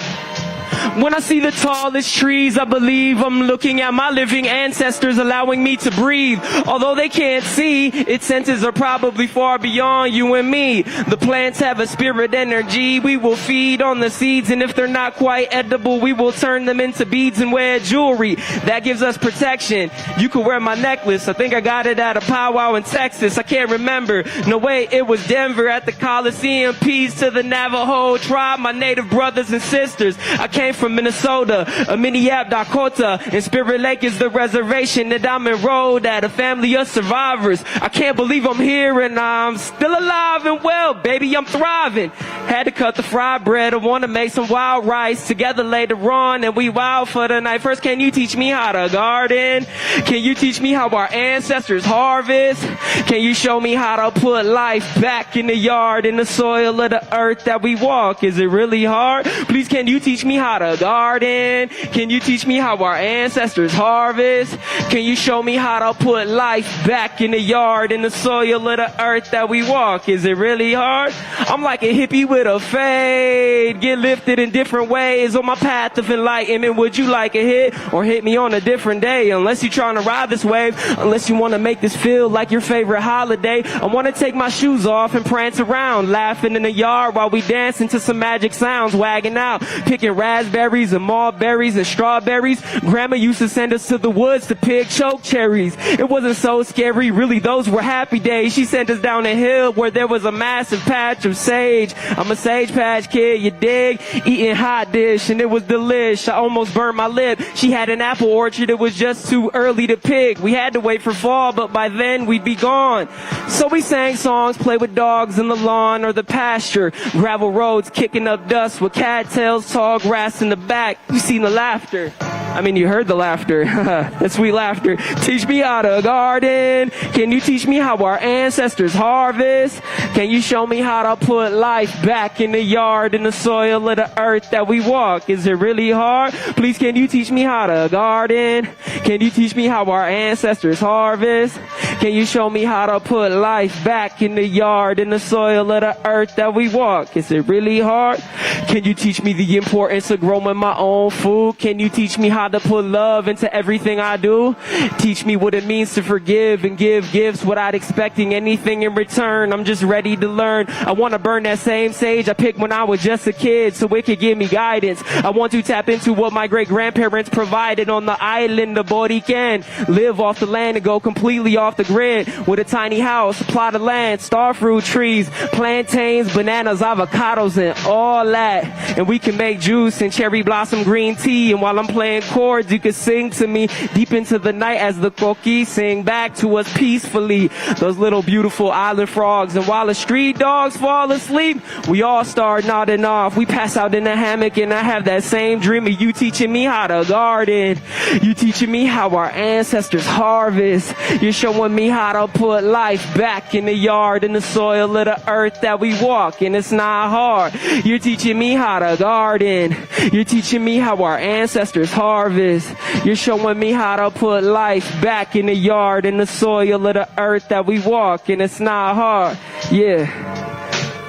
When I see the tallest trees, I believe I'm looking at my living ancestors allowing me to breathe. Although they can't see, its senses are probably far beyond you and me. The plants have a spirit energy. We will feed on the seeds, and if they're not quite edible, we will turn them into beads and wear jewelry. That gives us protection. You could wear my necklace. I think I got it at a powwow in Texas. I can't remember. No, wait, it was Denver at the Coliseum. Peace to the Navajo tribe, my native brothers and sisters. I came from Minnesota, a Minneapolis, Dakota, and Spirit Lake is the reservation that I'm enrolled at, a family of survivors. I can't believe I'm here and I'm still alive and well, baby, I'm thriving. Had to cut the fried bread, I want to make some wild rice together later on, and we wild for the night. First, can you teach me how to garden? Can you teach me how our ancestors harvest? Can you show me how to put life back in the yard, in the soil of the earth that we walk? Is it really hard? Please, can you teach me how to garden? Can you teach me how our ancestors harvest? Can you show me how to put life back in the yard, in the soil of the earth that we walk? Is it really hard? I'm like a hippie with a fade, get lifted in different ways on my path of enlightenment. Would you like a hit or hit me on a different day? Unless you're trying to ride this wave, unless you want to make this feel like your favorite holiday, I want to take my shoes off and prance around, laughing in the yard while we dance into some magic sounds, wagging out, picking raspberries and mulberries and strawberries. Grandma used to send us to the woods to pick choke cherries. It wasn't so scary, really, those were happy days. She sent us down a hill where there was a massive patch of sage. I'm a Sage Patch Kid, you dig? Eating hot dish and it was delish. I almost burned my lip. She had an apple orchard, it was just too early to pick. We had to wait for fall, but by then we'd be gone. So we sang songs, played with dogs in the lawn or the pasture. Gravel roads kicking up dust with cattails, tall grass us in the back, you seen the laughter. I mean, you heard the laughter. That sweet laughter. Teach me how to garden. Can you teach me how our ancestors harvest? Can you show me how to put life back in the yard, in the soil of the earth that we walk? Is it really hard? Please, can you teach me how to garden? Can you teach me how our ancestors harvest? Can you show me how to put life back in the yard, in the soil of the earth that we walk? Is it really hard? Can you teach me the importance of growing my own food? Can you teach me how to put love into everything I do? Teach me what it means to forgive and give gifts without expecting anything in return. I'm just ready to learn. I want to burn that same sage I picked when I was just a kid so it could give me guidance. I want to tap into what my great-grandparents provided on the island of Borican. Live off the land and go completely off the grid with a tiny house, a plot of land, starfruit trees, plantains, bananas, avocados, and all that. And we can make juice and cherry blossom green tea. And while I'm playing chords, you can sing to me deep into the night as the coquis sing back to us peacefully. Those little beautiful island frogs. And while the street dogs fall asleep, we all start nodding off. We pass out in the hammock and I have that same dream of you teaching me how to garden. You teaching me how our ancestors harvest. You're showing me how to put life back in the yard, in the soil of the earth that we walk. And it's not hard. You're teaching me how to garden. You're teaching me how our ancestors harvest. You're showing me how to put life back in the yard, in the soil of the earth that we walk. And it's not hard. Yeah.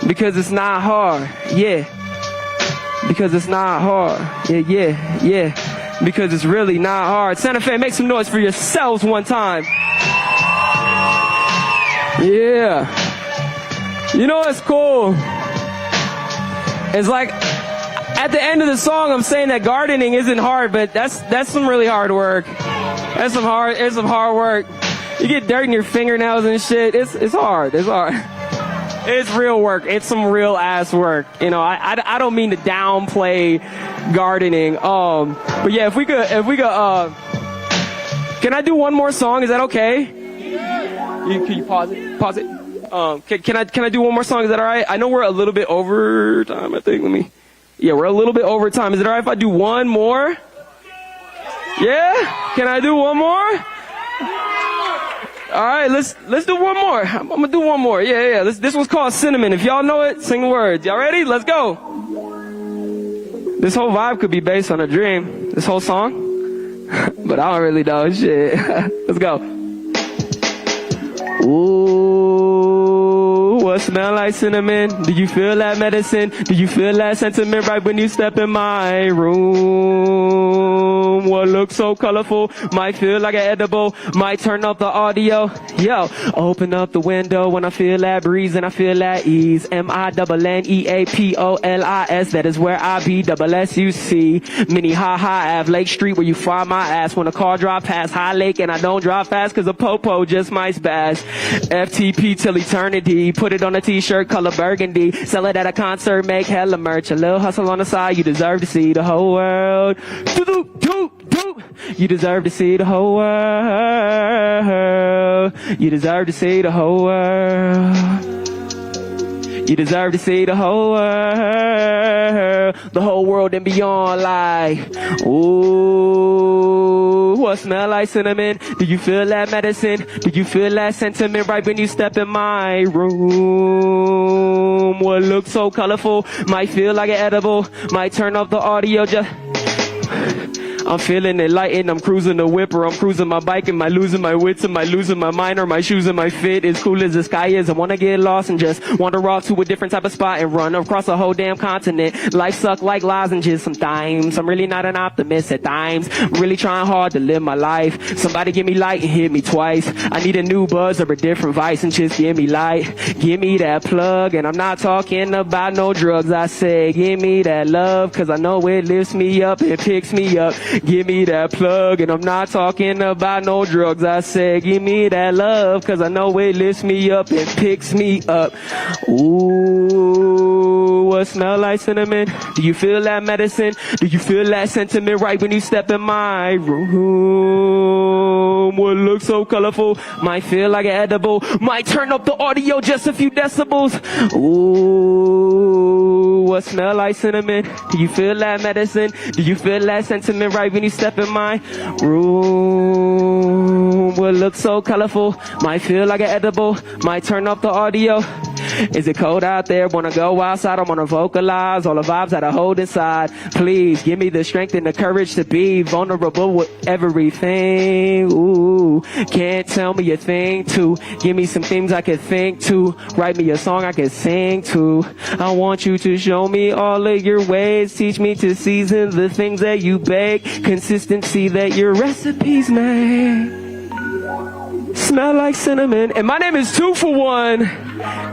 Because it's not hard. Yeah. Because it's not hard. Yeah. Because it's really not hard. Santa Fe, make some noise for yourselves one time. Yeah. You know what's cool? It's like at the end of the song I'm saying that gardening isn't hard, but that's some really hard work. It's some hard work. You get dirt in your fingernails and shit. It's hard. It's real work. It's some real ass work. You know, I don't mean to downplay gardening. But yeah, if we could can I do one more song? Is that okay? Can you pause it? Can I do one more song? Is that all right? I know we're a little bit over time, I think. We're a little bit over time. Is it all right if I do one more? Yeah? Can I do one more? All right, let's do one more. I'm gonna do one more. Yeah. This one's called Cinnamon. If y'all know it, sing the words. Y'all ready? Let's go. This whole vibe could be based on a dream. This whole song. But I don't really know shit. Let's go. Ooh, what smell like cinnamon? Do you feel that medicine? Do you feel that sentiment right when you step in my room? What looks so colorful might feel like an edible, might turn up the audio. Yo, open up the window when I feel that breeze and I feel that ease. MINNEAPOLIS, that is where I be. Double SUC, mini High Ave, Lake Street, where you find my ass when a car drive past High Lake and I don't drive fast cause a popo just might spaz. FTP till eternity, put it on a t-shirt color burgundy, sell it at a concert, make hella merch, a little hustle on the side, you deserve to see the whole world. You deserve to see the whole world. You deserve to see the whole world. You deserve to see the whole world and beyond. Like, ooh, what smell like cinnamon? Do you feel that medicine? Do you feel that sentiment right when you step in my room? What looks so colorful might feel like an edible, might turn off the audio just... I'm feeling enlightened, I'm cruising the whip or I'm cruising my bike. Am I losing my wits? Am I losing my mind? Or my shoes and my fit as cool as the sky is? I wanna get lost and just wander off to a different type of spot and run across a whole damn continent. Life suck like lozenges sometimes. I'm really not an optimist at times. I'm really trying hard to live my life. Somebody give me light and hit me twice. I need a new buzz or a different vice and just give me light. Give me that plug, and I'm not talking about no drugs. I say give me that love, cause I know it lifts me up and picks me up. Give me that plug, and I'm not talking about no drugs. I said, give me that love, cause I know it lifts me up and picks me up. Ooh, what smell like cinnamon? Do you feel that medicine? Do you feel that sentiment right when you step in my room? What looks so colorful might feel like an edible, might turn up the audio just a few decibels. Ooh, what smell like cinnamon? Do you feel that medicine? Do you feel that sentiment right when you step in my room? Will look so colorful, might feel like an edible, might turn up the audio. Is it cold out there? Wanna go outside? I wanna vocalize all the vibes that I hold inside. Please give me the strength and the courage to be vulnerable with everything. Ooh, can't tell me a thing to. Give me some things I can think to. Write me a song I can sing to. I want you to show me all of your ways. Teach me to season the things that you bake. Consistency that your recipes make. Smell like cinnamon. And my name is Tufawon.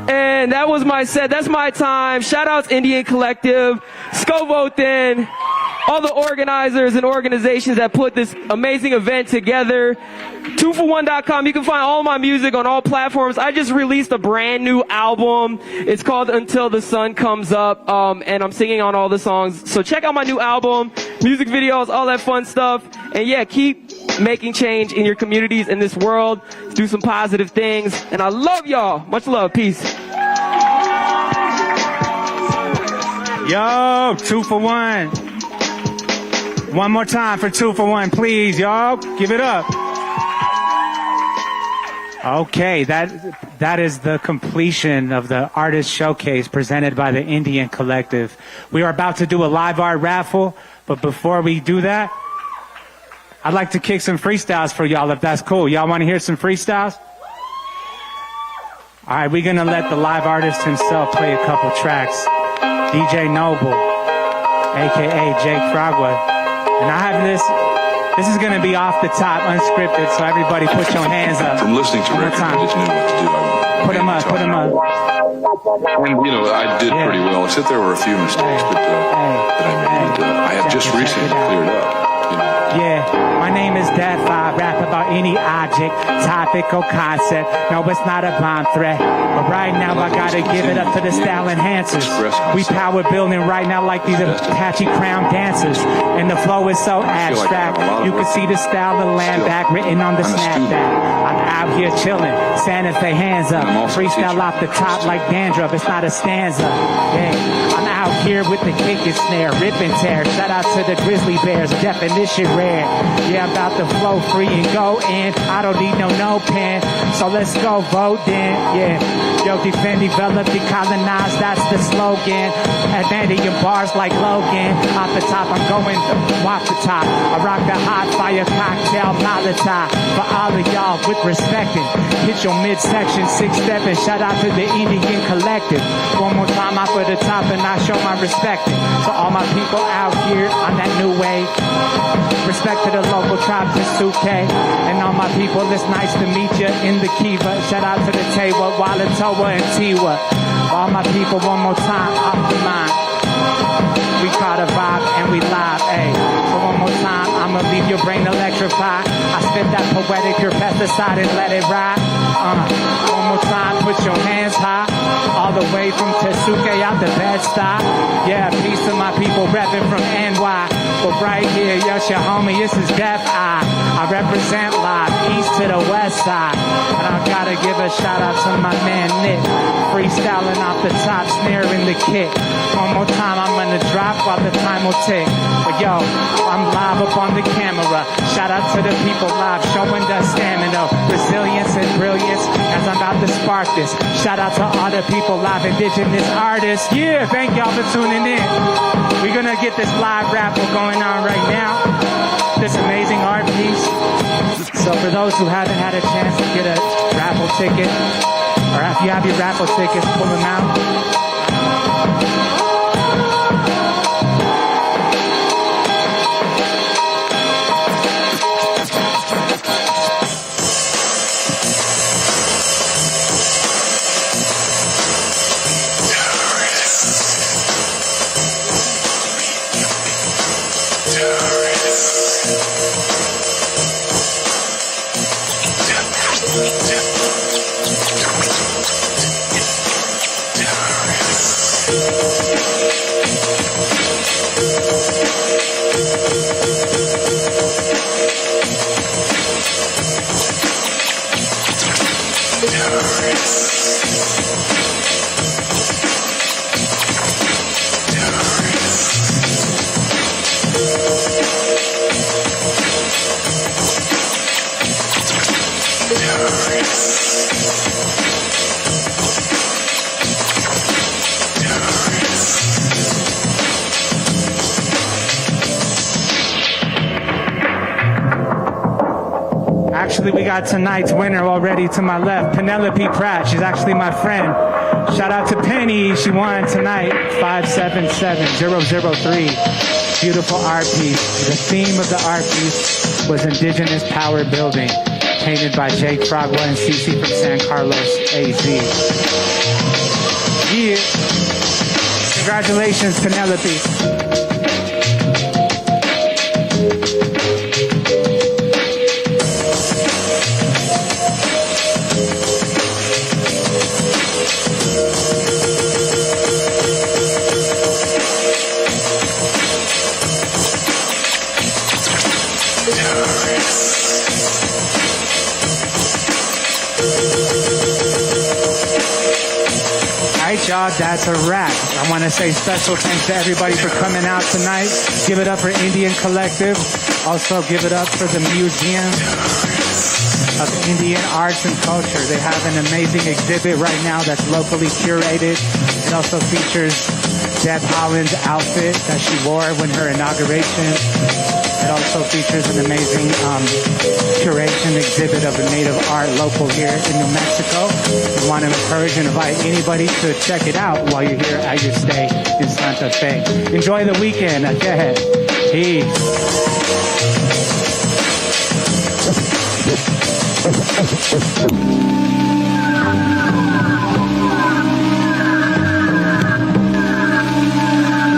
And that was my set. That's my time. Shout out to NDN Collective, Songwriter, all the organizers and organizations that put this amazing event together. Tufawon.com. You can find all my music on all platforms. I just released a brand new album. It's called Until the Sun Comes Up. And I'm singing on all the songs. So check out my new album, music videos, all that fun stuff. And yeah, keep making change in your communities in this world. Do some positive things. And I love y'all. Much love. Peace. Yo, 2-for-1. One more time for 2-for-1, please, y'all. Give it up. Okay, that is the completion of the artist showcase presented by the NDN Collective. We are about to do a live art raffle, but before we do that, I'd like to kick some freestyles for y'all, if that's cool. Y'all want to hear some freestyles? All right, we're going to let the live artist himself play a couple tracks. DJ Noble, a.k.a. Jake Fragua. And I have this is going to be off the top, unscripted, so everybody put your hands up. From listening to records, I just knew what to do. Put them up. And, you know, I did pretty well, except there were a few mistakes that I made. I have just recently cleared up. Yeah, my name is Death. I rap about any object, topic, or concept. No, it's not a bomb threat. But right now, I gotta give it up to the style enhancers. We power building right now like these Apache crown dancers. And the flow is so abstract. You can see the style of land back written on the snapback. I'm out here chilling, Santa Fe hands up. Freestyle off the top like dandruff. It's not a stanza. Yeah, I'm out here with the kick and snare, rip and tear. Shout out to the grizzly bears, definition rare. Yeah, I'm about to flow free and go in. I don't need no pen, so let's go vote then. Yeah, yo, defend, develop, decolonize, that's the slogan. Advantage in bars like Logan. Off the top, I'm going off the top. I rock the hot fire cocktail Molotov. For all of y'all with respecting, hit your midsection, 6-stepping. Shout out to the Indian Collective. One more time off of the top and I show my respect. So all my people out here on that new wave. Respect to the local tribes in Suke. And all my people, it's nice to meet you in the Kiva. Shout out to the Tewa, Walatoa, and Tiwa. All my people, one more time, off the mind. We caught a vibe and we live, ayy. So one more time, I'ma leave your brain electrified. I spit that poetic, your pesticide and let it ride. One more time, put your hands high. All the way from Tesuke out the Bed-Stuy. Yeah, peace to my people repping from NY. But right here, yes, your homie, this is Death Eye. I represent live, east to the west side. And I gotta give a shout out to my man Nick. Freestyling off the top, snare in the kick. One more time, I'm gonna drop while the time will tick. But yo, I'm live up on the camera. Shout out to the people live, showing the stamina, resilience and brilliance as I'm about to spark this. Shout out to all the people live, Indigenous artists. Yeah, thank y'all for tuning in. We're gonna get this live raffle going on right now. This amazing art piece. So for those who haven't had a chance to get a raffle ticket, or if you have your raffle tickets, pull them out. Actually, we got tonight's winner already to my left, Penelope Pratt. She's actually my friend. Shout out to Penny. She won tonight, 577003. Beautiful art piece. The theme of the art piece was Indigenous Power Building, painted by Jacque, Fragua, and Cece from San Carlos, AZ. Yeah. Congratulations, Penelope. Y'all, that's a wrap. I want to say special thanks to everybody for coming out tonight. Give it up for NDN Collective. Also give it up for the Museum of Indian Arts and Culture. They have an amazing exhibit right now that's locally curated. It also features Deb Holland's outfit that she wore when her inauguration. It also features an amazing curation exhibit of the native art local here in New Mexico. We want to encourage and invite anybody to check it out while you're here at your stay in Santa Fe. Enjoy the weekend. Peace.